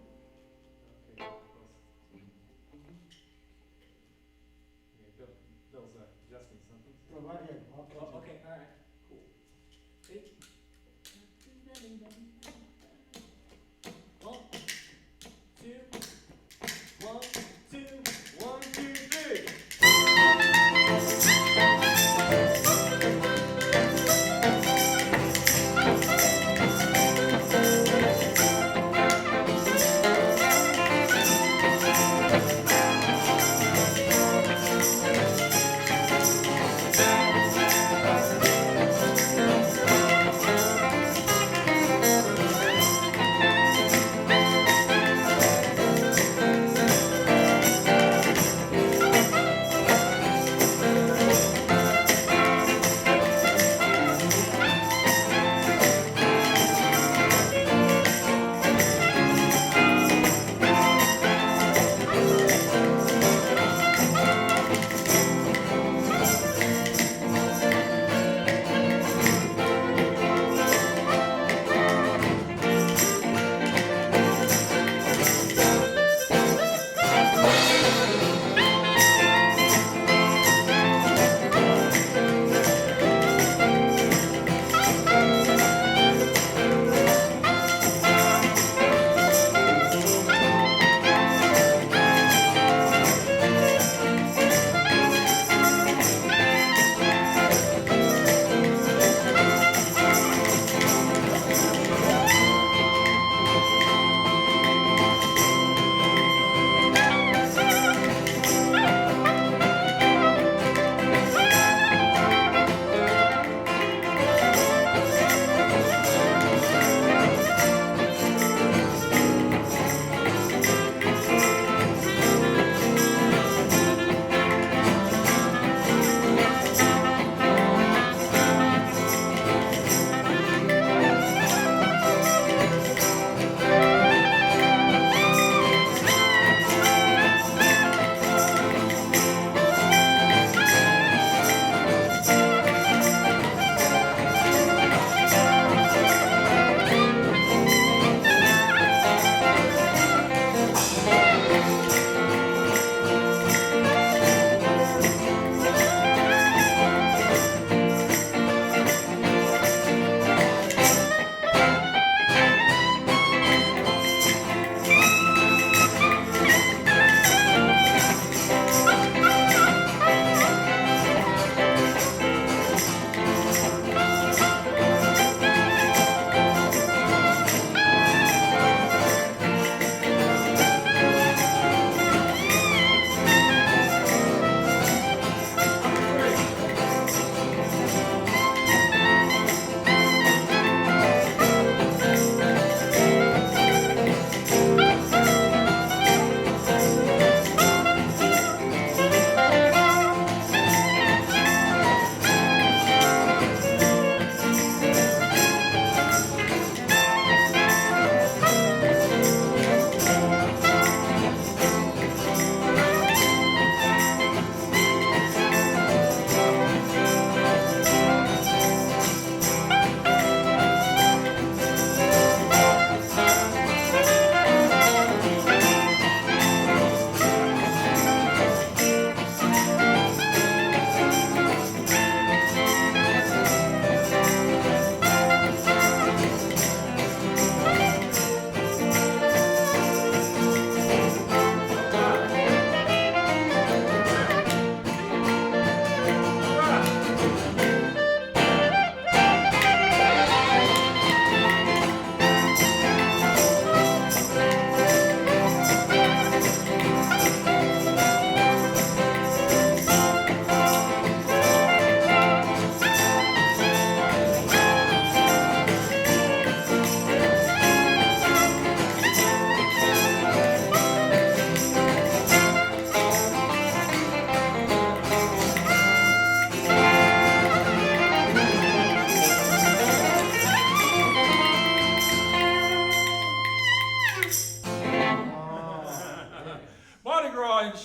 Okay. Bill's adjusting something. Go right ahead. I'll catch Oh, you. okay, all right, cool. Hey. 1, 2, 1, 2, 1, 2, 3.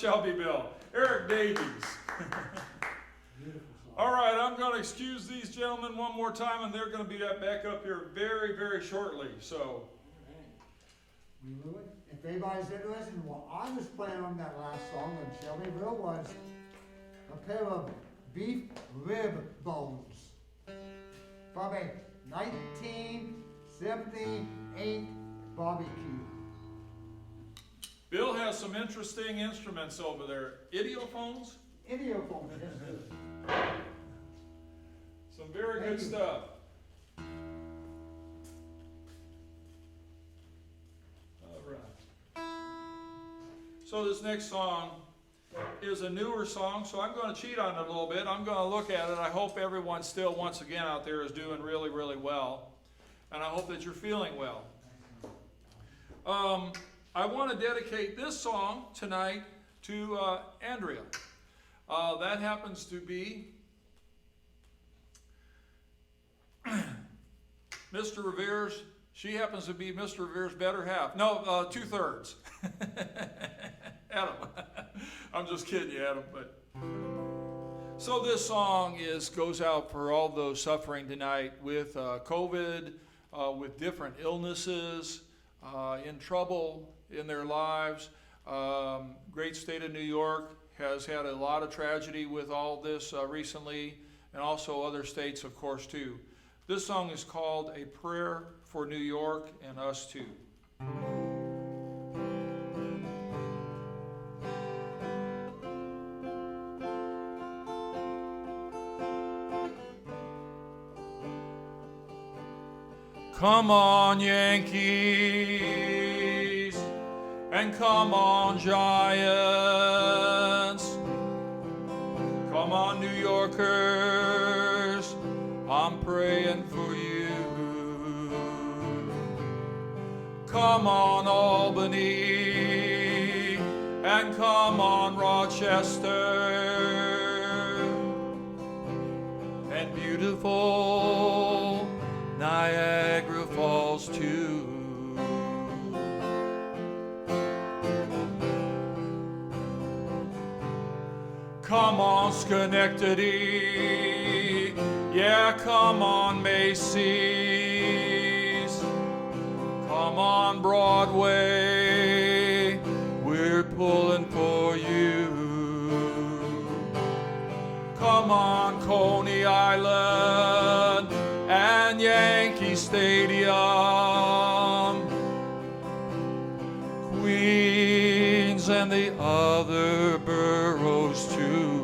Shelbyville, Erich Davies. Beautiful song. All right, I'm going to excuse these gentlemen one more time, and they're going to be back up here very, very shortly. So, We will. If anybody's interested in what I was playing on that last song in Shelbyville was a pair of beef rib bones from a 1978 barbecue. Bill has some interesting instruments over there. Idiophones? Idiophone, yes, sir. Some very Thank good you. stuff. All right. So this next song is a newer song, so I'm going to cheat on it a little bit. I'm going to look at it. I hope everyone still, once again, out there is doing really, really well. And I hope that you're feeling well. I want to dedicate this song tonight to Andrea. That happens to be Mr. Revere's, she happens to be Mr. Revere's better half. No, 2/3. Adam. I'm just kidding you, Adam. But so this song goes out for all those suffering tonight with COVID, with different illnesses, in trouble in their lives. Great state of New York has had a lot of tragedy with all this recently, and also other states, of course, too. This song is called A Prayer for New York and Us Too. Come on, Yankees, and come on, Giants. Come on, New Yorkers, I'm praying for you. Come on, Albany, and come on, Rochester, and beautiful Niagara Falls too. Come on, Schenectady, yeah, come on, Macy's. Come on, Broadway, we're pulling for you. Come on, Coney Island and Yankee Stadium, Queens and the other boroughs too.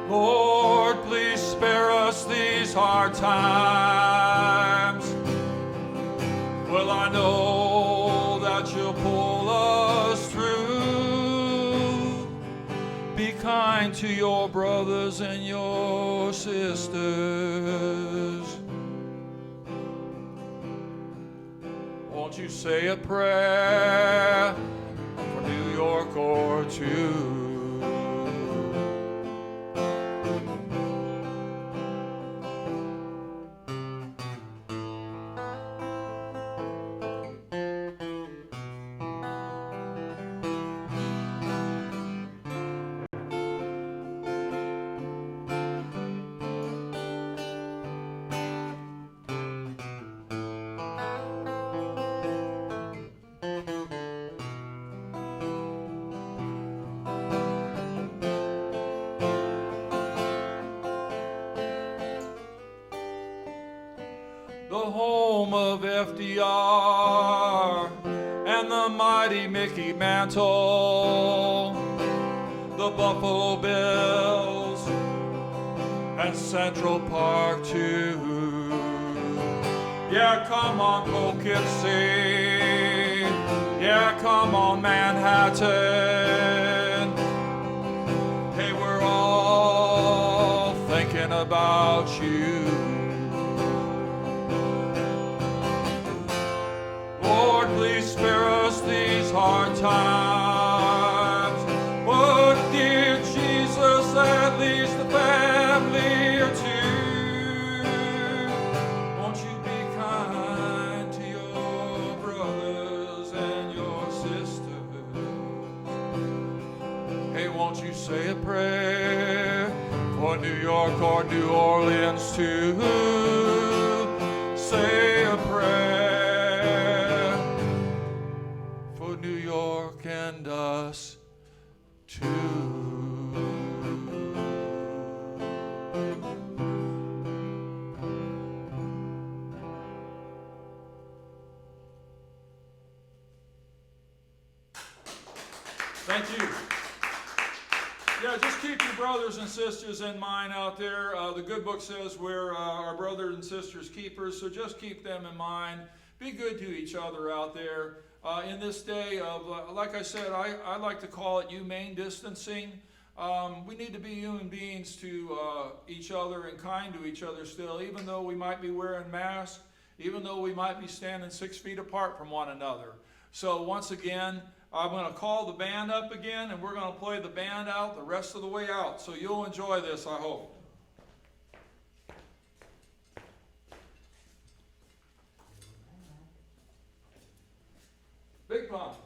Lord, please spare us these hard times. Well, I know that you'll pull us through. Be kind to your brothers and your sisters. Won't you say a prayer for New York or two? The home of FDR and the mighty Mickey Mantle, the Buffalo Bills and Central Park too. Yeah, come on, Poughkeepsie. Yeah, come on, Manhattan. Hey, we're all thinking about you. Lord, please spare us these hard times. But dear Jesus, at least a family or two. Won't you be kind to your brothers and your sisters? Hey, won't you say a prayer for New York or New Orleans too? Say a prayer for New York and us too. Thank you. Yeah, just keep your brothers and sisters in mind out there. The good book says we're our brothers and sisters keepers, so just keep them in mind. Be good to each other out there. In this day of, like I said, I like to call it humane distancing. We need to be human beings to each other and kind to each other still, even though we might be wearing masks, even though we might be standing 6 feet apart from one another. So once again, I'm going to call the band up again, and we're going to play the band out the rest of the way out. So you'll enjoy this, I hope. Big Pond.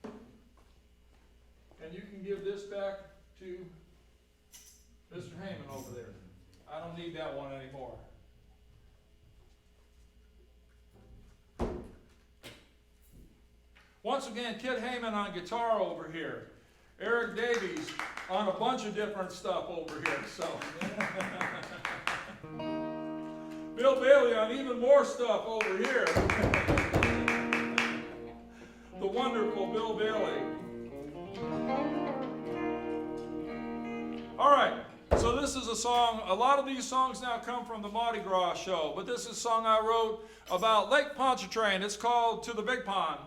And you can give this back to Mr. Haymond over there. I don't need that one anymore. Once again, Kid Haymond on guitar over here. Erich Davies on a bunch of different stuff over here. So, Bill Bailey on even more stuff over here. The wonderful Bill Bailey. All right, so this is a song. A lot of these songs now come from the Mardi Gras show, but this is a song I wrote about Lake Pontchartrain. It's called To the Big Pond.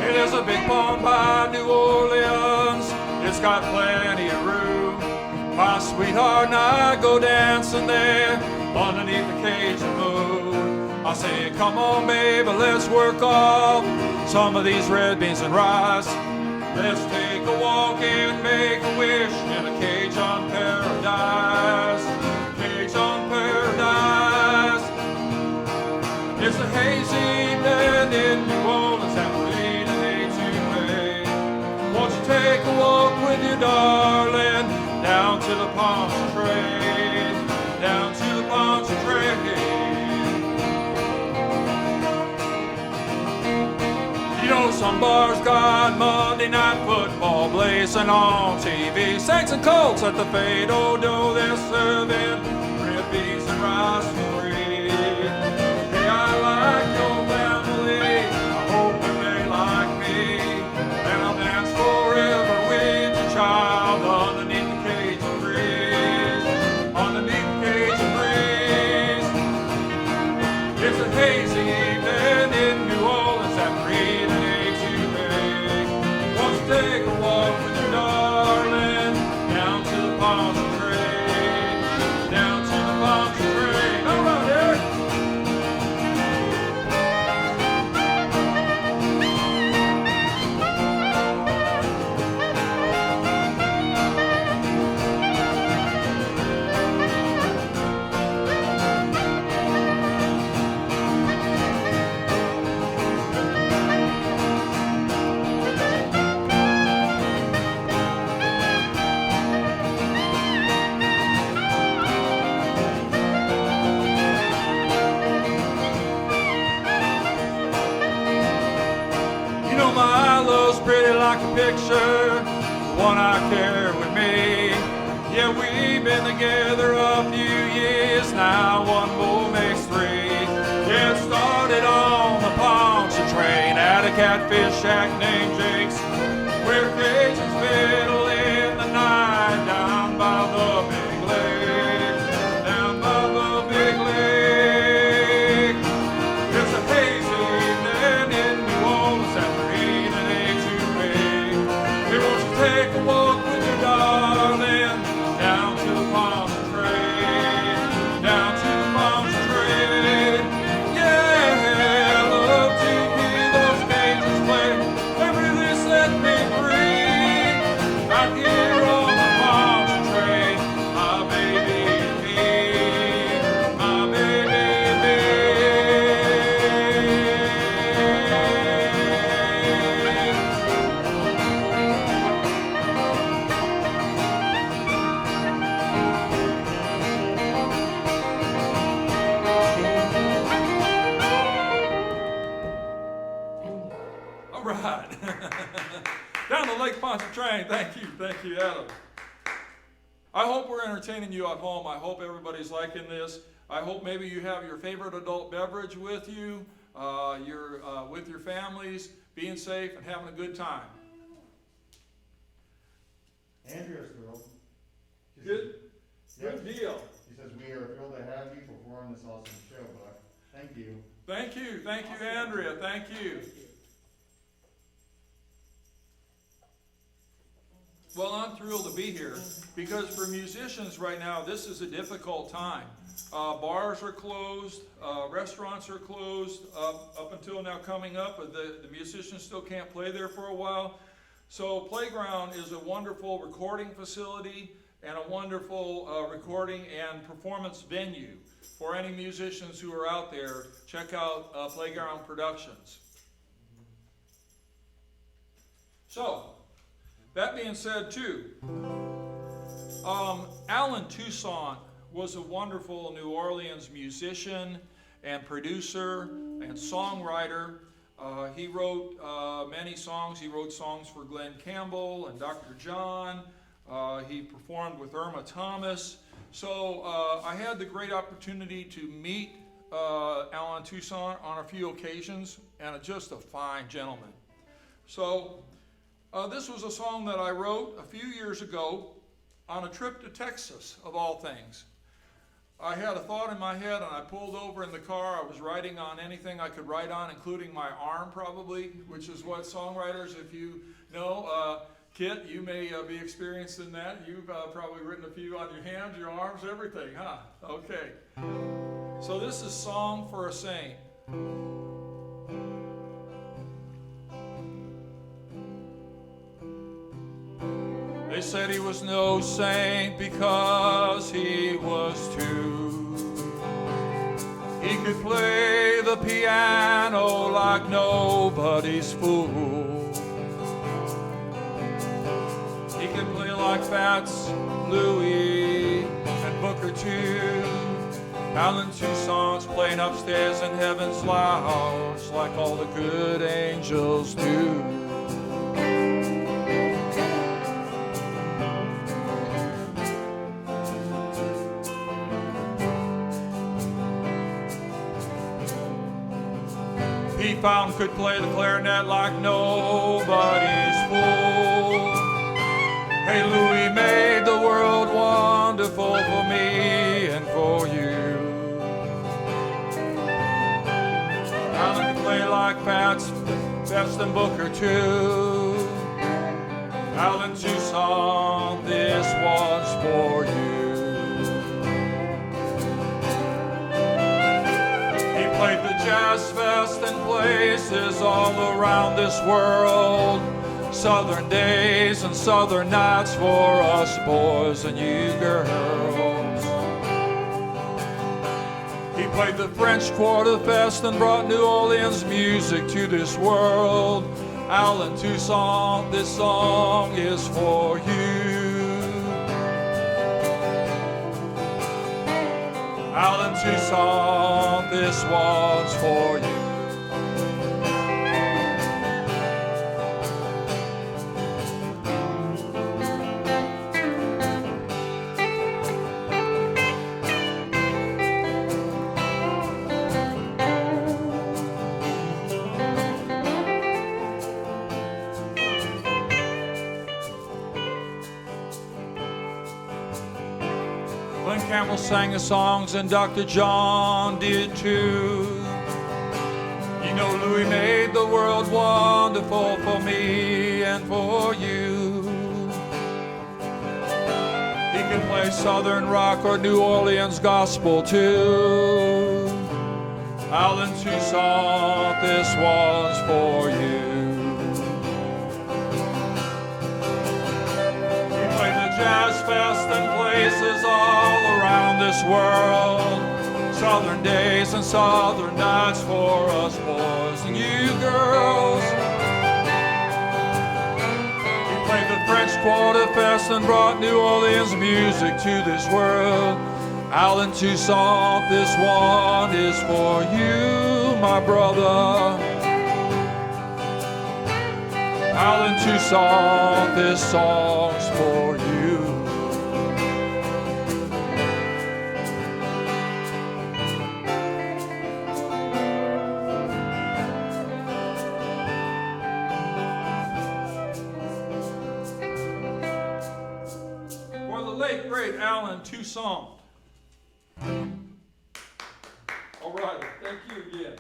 It is a big pond by New Orleans. It's got plenty of room. My sweetheart and I go dancing there underneath the Cajun moon. I say, come on, baby, let's work off some of these red beans and rice. Let's take a walk and make a wish in a Cajun paradise. Cajun paradise. It's a hazy evening in New Orleans after 8 and 8 to May. Won't you take a walk with your darling down to the Pontchartrain, down to the Pontchartrain. You know some bars got Monday Night Football blazing on TV. Saints and Colts at the Fade O'Do, they're serving red beans and rice for free. Hey, I like your family, I hope that they like me, and I'll dance forever with your child underneath the Cajun breeze, underneath the Cajun breeze. It's a hazy evening in New Orleans after 8 and 8 to May. Won't you take a walk with your darling down to the Pontchartrain, down to the Pontchartrain. All right, Eric. You know my love's pretty like a picture, the one I carry with me. Yeah, we've been together a few years now, one more makes three. Yeah, it started on the Pontchartrain at a catfish shack named Jake's. where Cajuns fiddle in the night down by the big lake, down by the big lake. It's a hazy evening in New Orleans after eating A2A. Hey, won't you take a walk with your darling down to the Palms Trade, down to the Palms Trade? Yeah, I love to hear those Cajuns play. They really set me free. Out here on the Palms Trade, my baby and me, my baby and me. All right. Down the Lake Pontchartrain. Thank you, Adam. I hope we're entertaining you at home. I hope everybody's liking this. I hope maybe you have your favorite adult beverage with you. You're with your families, being safe and having a good time. Andrea's thrilled. She Good, says- good deal. She says, we are thrilled to have you perform this awesome show, Buck. Thank you. Thank you, Andrea. Thank you. Well, I'm thrilled to be here because for musicians right now, this is a difficult time. Bars are closed, restaurants are closed up until now coming up, but the musicians still can't play there for a while. So Playground is a wonderful recording facility and a wonderful recording and performance venue. For any musicians who are out there, check out Playground Productions. So, that being said too, Alan Toussaint was a wonderful New Orleans musician and producer and songwriter. He wrote many songs. He wrote songs for Glenn Campbell and Dr. John. He performed with Irma Thomas. So I had the great opportunity to meet Alan Toussaint on a few occasions, and just a fine gentleman. So this was a song that I wrote a few years ago on a trip to Texas, of all things. I had a thought in my head and I pulled over in the car. I was writing on anything I could write on, including my arm probably, which is what songwriters, if you know, Kit, you may be experienced in that. You've probably written a few on your hands, your arms, everything, huh? Okay. So this is Song for a Saint. They said he was no saint because he was two. He could play the piano like nobody's fool. He could play like Fats, Louie, and Booker too. Alan Toussaint's playing upstairs in heaven's lounge like all the good angels do. He found could play the clarinet like nobody's fool. Hey, Louis made the world wonderful for me and for you. Alan could play like Fats, Best and Booker too. Alan Toussaint, this one's for you. Played the Jazz Fest in places all around this world. Southern days and southern nights for us boys and you girls. He played the French Quarter Fest and brought New Orleans music to this world. Alan Toussaint, this song is for you. Alan Toussaint, this one's for you. Campbell sang the songs and Dr. John did too. You know Louis made the world wonderful for me and for you. He can play Southern rock or New Orleans gospel too. Alan Toussaint, this one's for you. He played the Jazz Fest in places all around this world. Southern days and southern nights for us boys and you girls. He played the French Quarter Fest and brought New Orleans music to this world. Alan Toussaint, this one is for you, my brother. Alan Toussaint, this song's for you. Great Alan Toussaint. All right, thank you again.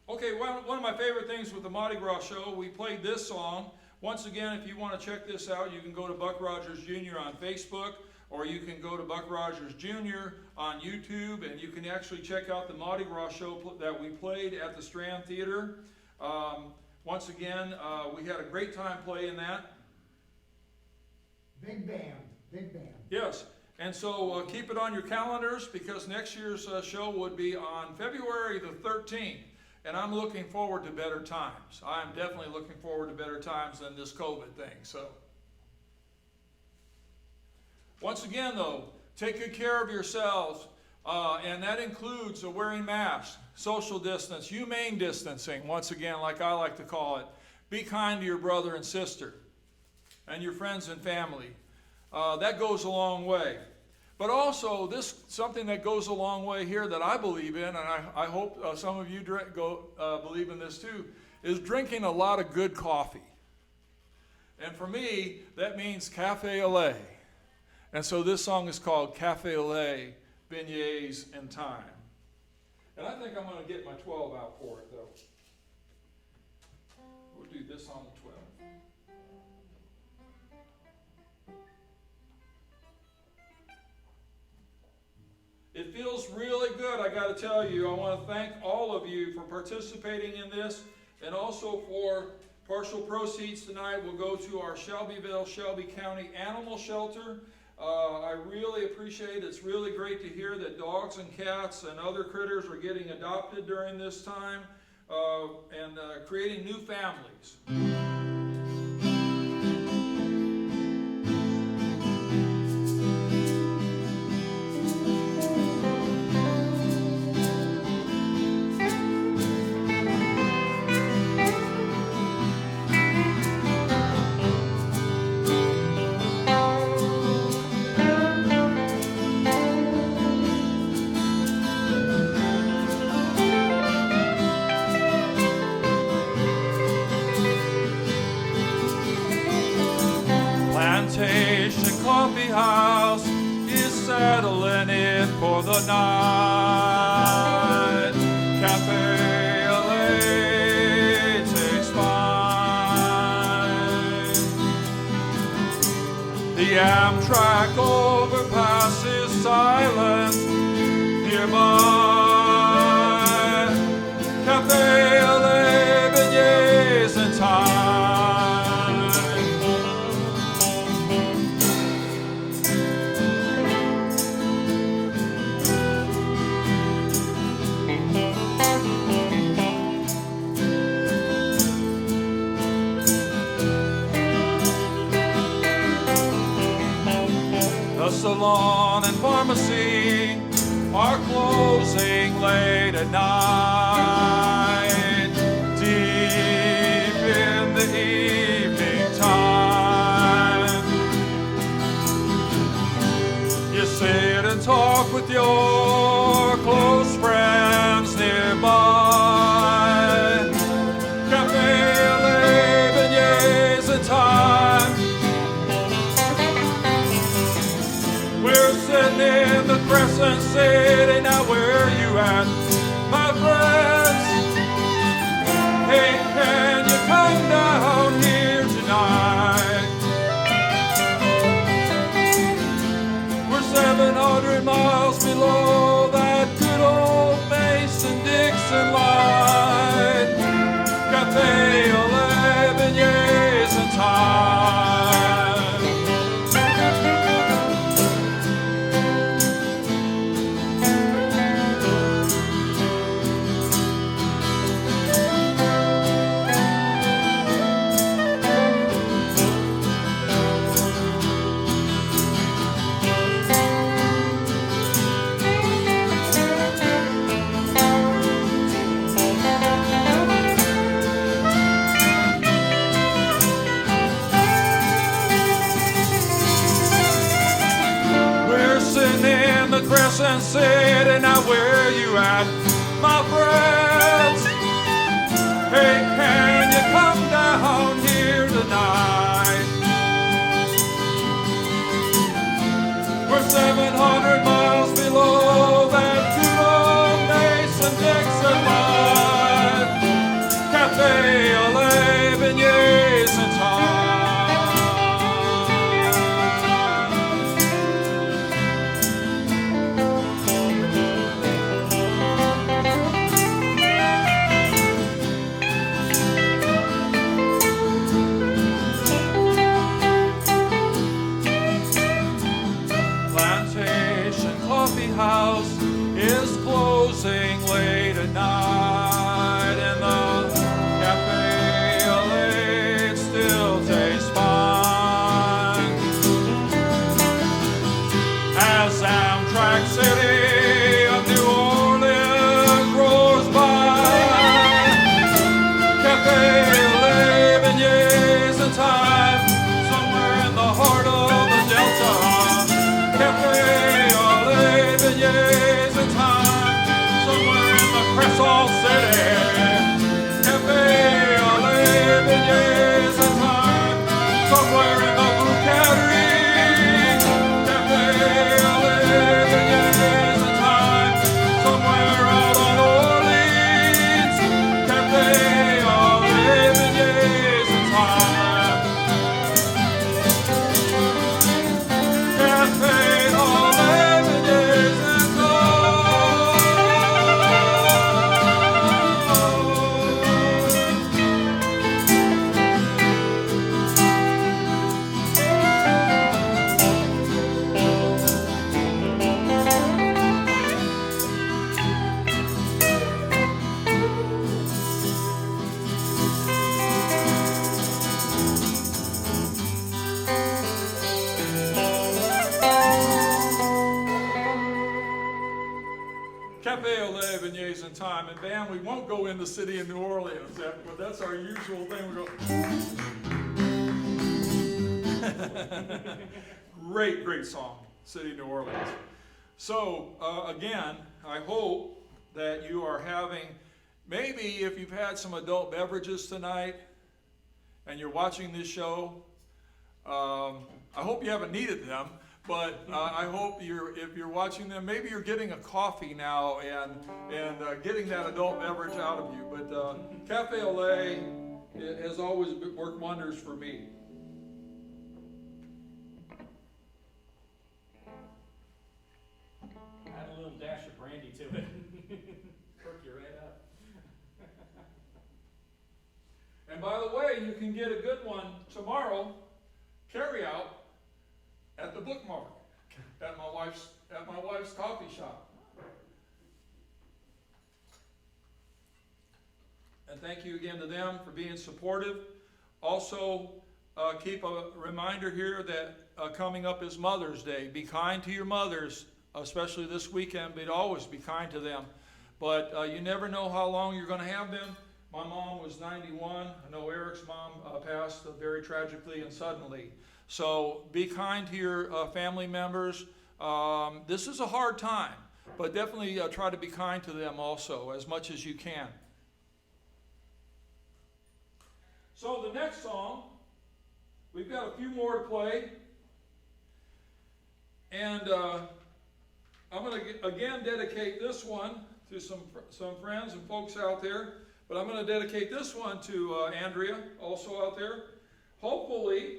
Okay, one of my favorite things with the Mardi Gras show, we played this song. Once again, if you want to check this out, you can go to Buck Rogers Jr. on Facebook, or you can go to Buck Rogers Jr. on YouTube, and you can actually check out the Mardi Gras show that we played at the Strand Theater. Once again, we had a great time playing that. Big band, big band. Yes, and so keep it on your calendars because next year's show would be on February the 13th, and I'm looking forward to better times. I'm definitely looking forward to better times than this COVID thing. So, once again though, take good care of yourselves, and that includes wearing masks, social distance, humane distancing, once again, like I like to call it. Be kind to your brother and sister and your friends and family. That goes a long way. But also, something that goes a long way here that I believe in, and I hope some of you believe in this too, is drinking a lot of good coffee. And for me, that means cafe au lait. And so this song is called Cafe au lait, Beignets and Time. And I think I'm going to get my 12 out for it, though. We'll do this on the 12. It feels really good, I got to tell you. I want to thank all of you for participating in this, and also for partial proceeds tonight will go to our Shelbyville, Shelby County Animal Shelter. I really appreciate it. It's really great to hear that dogs and cats and other critters are getting adopted during this time and creating new families. Coffee house is settling in for the night. Cafe au lait takes fine. The Amtrak overpass is silent nearby. Cafe au lait, beignets and time. Salon and pharmacy are closing late at night, deep in the evening time. You sit and talk with your close friends nearby. Cafe au lait, beignets and time. City, now where you at, my friends? Hey, can you come down here tonight? We're 700 miles below that good old Mason-Dixon line. Cafe 11 years in time. Crescent City, now where you at, my friends? Hey, can you come down here tonight? We're 700 miles below that good old Mason-Dixon line. Cafe 11 years in time. House is closing late at night, and the cafe late still tastes fine. As Amtrak City of New Orleans rolls by, cafe 11 years in time, somewhere in the heart of the Delta. Cafe years in time, somewhere in the Crescent City. Cafe 11 years in time, somewhere in the Bouqueterie. Cafe 11 years in time, somewhere out on Orleans. Cafe 11 years in time. Cafe 11 years in time. Cafe 11 years in time, and band, we won't go in the city of New Orleans, but that's our usual thing. We go. Great song, City of New Orleans. So again, I hope that you are having, maybe if you've had some adult beverages tonight and you're watching this show, I hope you haven't needed them. But I hope if you're watching them, maybe you're getting a coffee now and getting that adult beverage out of you. But Cafe au Lait has always worked wonders for me. Add a little dash of brandy to it. Perk you right up. And by the way, you can get a good one tomorrow, carry out, at the Bookmark, at my wife's coffee shop. And thank you again to them for being supportive. Also, keep a reminder here that coming up is Mother's Day. Be kind to your mothers, especially this weekend, but always be kind to them. But you never know how long you're going to have them. My mom was 91. I know Erich's mom passed very tragically and suddenly. So be kind to your family members. This is a hard time, but definitely try to be kind to them also as much as you can. So the next song, we've got a few more to play. And I'm going to again dedicate this one to some friends and folks out there, but I'm going to dedicate this one to Andrea, also out there. Hopefully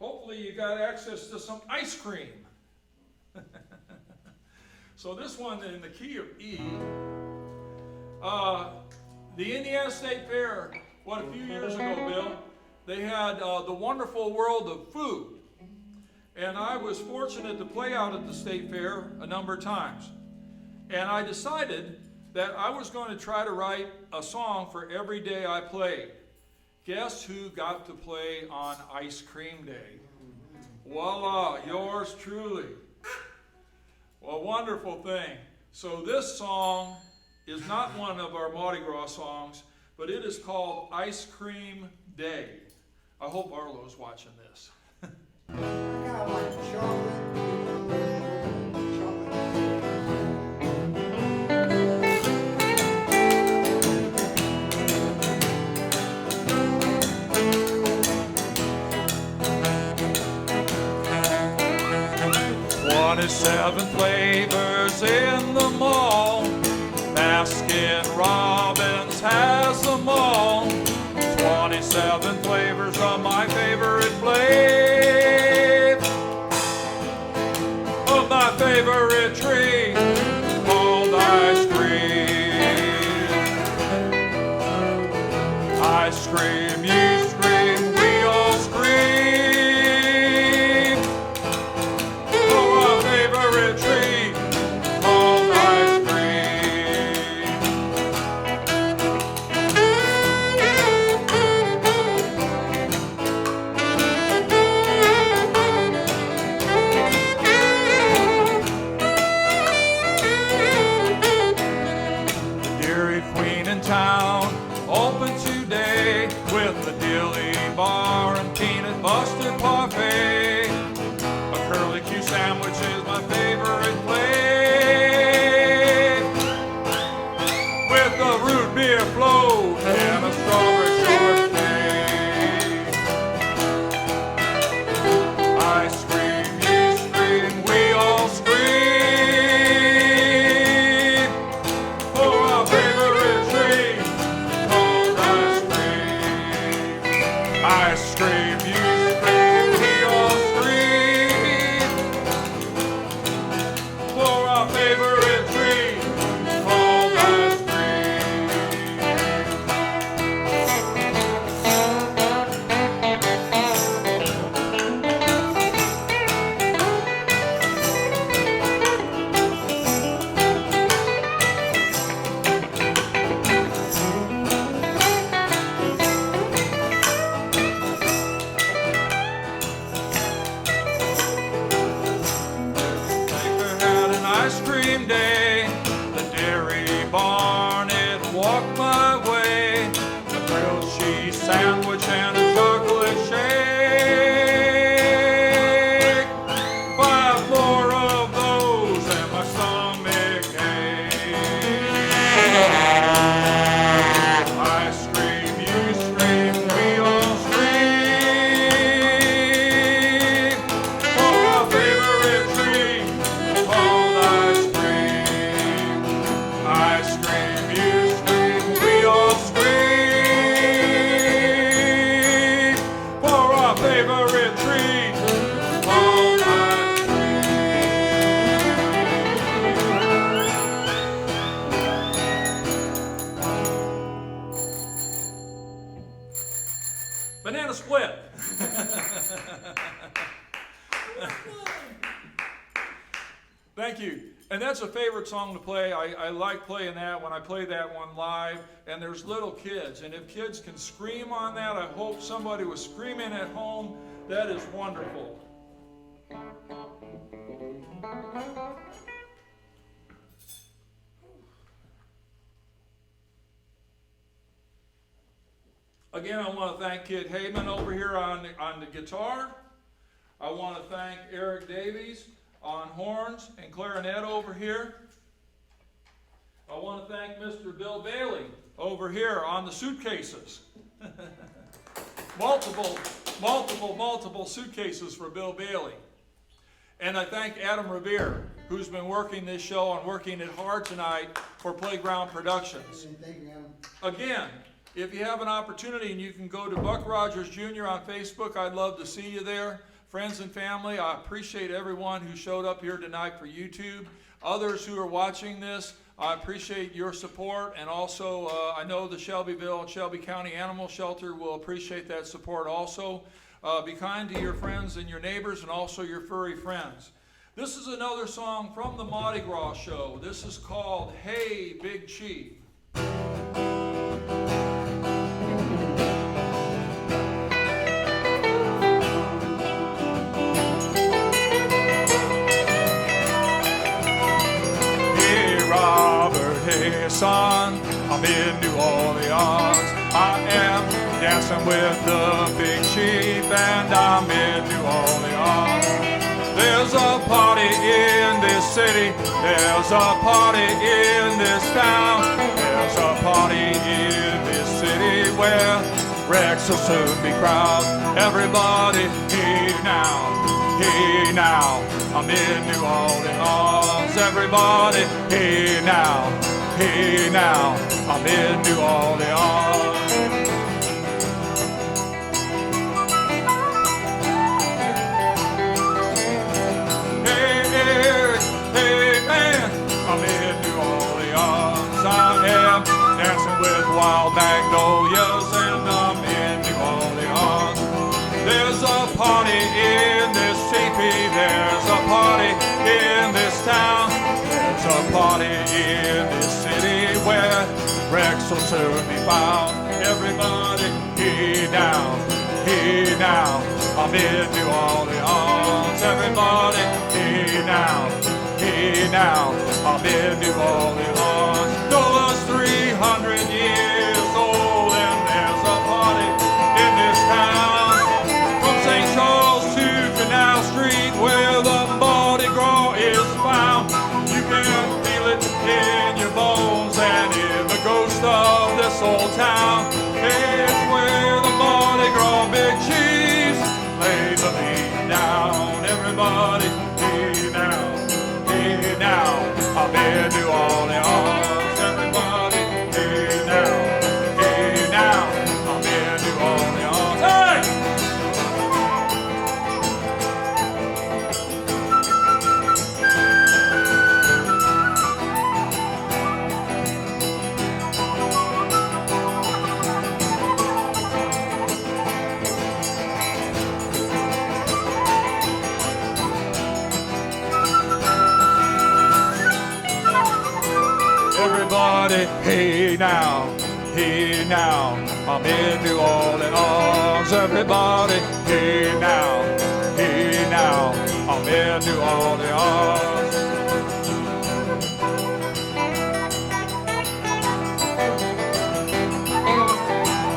you got access to some ice cream. So this one in the key of E. The Indiana State Fair, a few years ago, Bill, they had the wonderful world of food. And I was fortunate to play out at the State Fair a number of times. And I decided that I was going to try to write a song for every day I played. Guess who got to play on Ice Cream Day? Voila, yours truly. A wonderful thing. So this song is not one of our Mardi Gras songs, but it is called Ice Cream Day. I hope Arlo's watching this. I got like chocolate. 27 flavors in the mall. Baskin Robbins has them all. 27 flavors of my favorite flavor. Of my favorite treat called ice cream. Ice cream, you scream, we all scream. For our favorite treat called ice cream. The Dairy Queen in town, open today with the dilly bar and peanut buster parfait. A curly Q sandwich is my favorite flavor, with a root beer float and a strawberry shortcake. Ice cream, you scream, we all scream. For our favorite treat called ice cream. Ice cream, you scream, we all scream. For our favorite treat called ice cream. Baker had an ice cream day. The dairy barn, it walked my way. A grilled cheese sandwich and a chocolate shake. 5 more of those and my stomach ache. Ice cream, you scream, we all scream. For our favorite treat called ice cream. Ice cream, you scream, we all scream. For our favorite treat called ice cream. Banana split. Thank you. And that's a favorite song to play. I like playing that when I play that one live. And there's little kids. And if kids can scream on that, I hope somebody was screaming at home. That is wonderful. Again, I want to thank Kid Haymond over here on the guitar. I want to thank Erich Davies on horns and clarinet over here. I want to thank Mr. Bill Bailey over here on the suitcases. multiple suitcases for Bill Bailey. And I thank Adam Revere, who's been working this show and working it hard tonight for Playground Productions. Thank you, Adam. Again, if you have an opportunity and you can go to Buck Rogers Jr. on Facebook, I'd love to see you there. Friends and family, I appreciate everyone who showed up here tonight for YouTube. Others who are watching this, I appreciate your support, and also I know the Shelbyville and Shelby County Animal Shelter will appreciate that support also. Be kind to your friends and your neighbors and also your furry friends. This is another song from the Mardi Gras show. This is called Hey Big Chief. Hey son, I'm in New Orleans. I am dancing with the big chief, and I'm in New Orleans. There's a party in this city, there's a party in this town, there's a party in this city where Rex will soon be crowned. Everybody, hey now, I'm in New Orleans. Everybody, hey now, I'm in New Orleans. Hey Erich, hey man, I'm in New Orleans. I am dancing with wild magnolias, and I'm in New Orleans. There's a party in this teepee, there's a party in this town, there's a party in this city where Rex will soon be found. Everybody, hey now, I'm in New Orleans. Everybody, hey now, I'm in New Orleans. Nola's 300 years old, and there's a party in this town. From St. Charles to Canal Street, where the Mardi Gras is found. You can feel it in your bones and in the ghost of this old town. It's where the Mardi Gras big chiefs lay the beat down. Everybody, hey now, I'm in New Orleans. Everybody, hey now, I'm in New Orleans. Hey! Everybody, hey now, I'm in New Orleans. Everybody, hey now, I'm in New Orleans.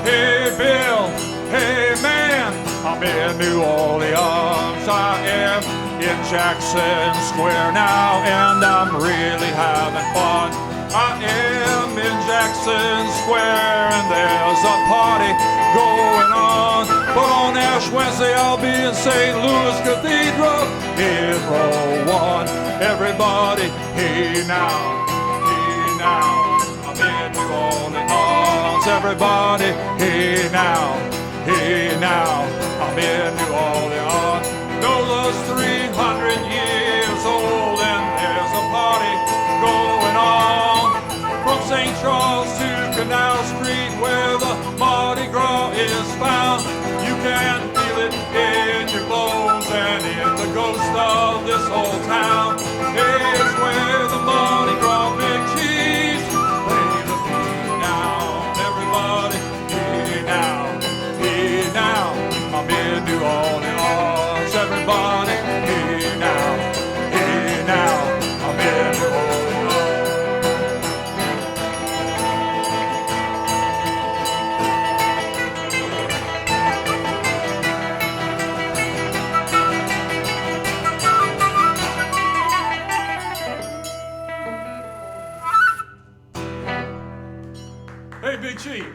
Hey Bill, hey man, I'm in New Orleans. I am in Jackson Square now, and I'm really having fun. I am in Jackson Square, and there's a party going on. But on Ash Wednesday, I'll be in St. Louis Cathedral in row 1. Everybody, hey now, I'm in New Orleans. Everybody, hey now, I'm in New Orleans. Nola's 300 years old, and there's a party going on. From St. Charles to Canal Street, where the Mardi Gras is found. You can feel it in your bones and in the ghost of this old town. It's where the Mardi Gras big chiefs lay the beat down. Everybody, hey now, I'm in New Orleans. Everybody, hey now, I'm in New Orleans. Hey, Big Chief.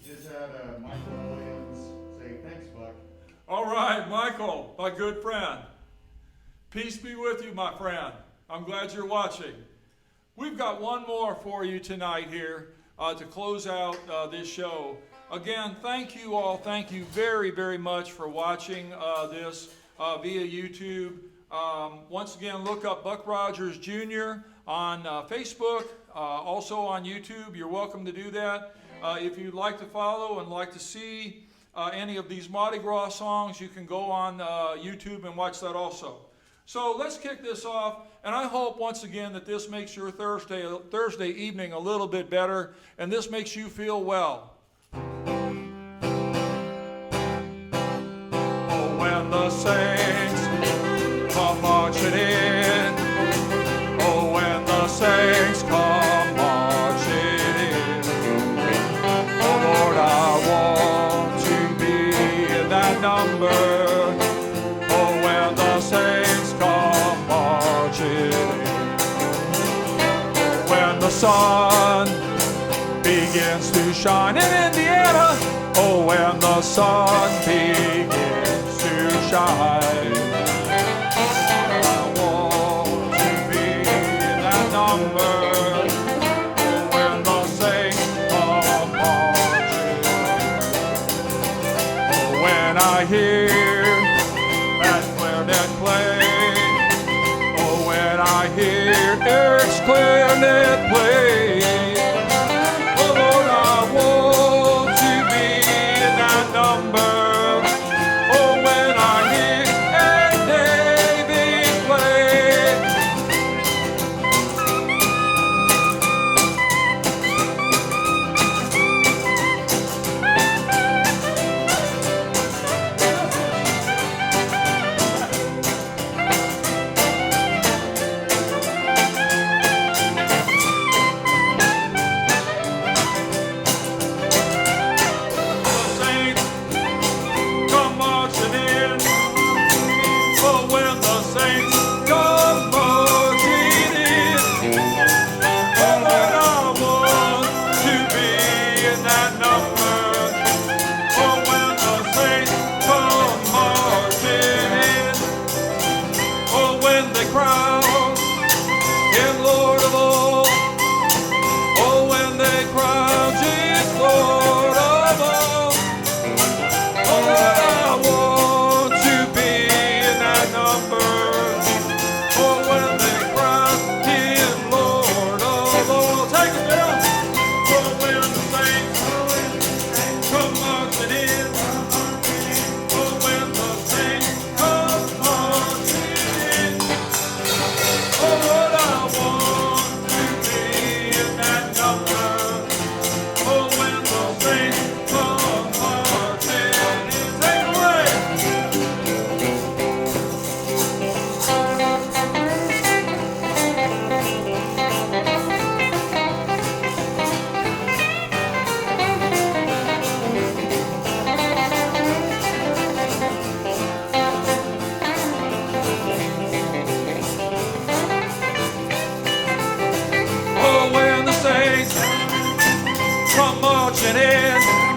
Just had Michael Williams say, thanks, Buck. All right, Michael, my good friend. Peace be with you, my friend. I'm glad you're watching. We've got one more for you tonight here to close out this show. Again, thank you all. Thank you very, very much for watching this via YouTube. Once again, look up Buck Rogers Jr. on Facebook, also on YouTube. You're welcome to do that. If you'd like to follow and like to see any of these Mardi Gras songs, you can go on YouTube and watch that also. So let's kick this off, and I hope once again that this makes your Thursday evening a little bit better, and this makes you feel well. Oh, when the saints come marching in, oh, when the saints come marching in, oh Lord, I want to be in that number. Oh, when the saints come marching in, when the sun begins to shine in Indiana, oh, when the sun begins to shine, I want to be in that number. Oh, when the saints come marching in, oh, when I hear that clarinet play, oh, when I hear Erich's clarinet play, oh Lord, I want to be in that number. Oh, when I hear Erich Davies play. Come marching in.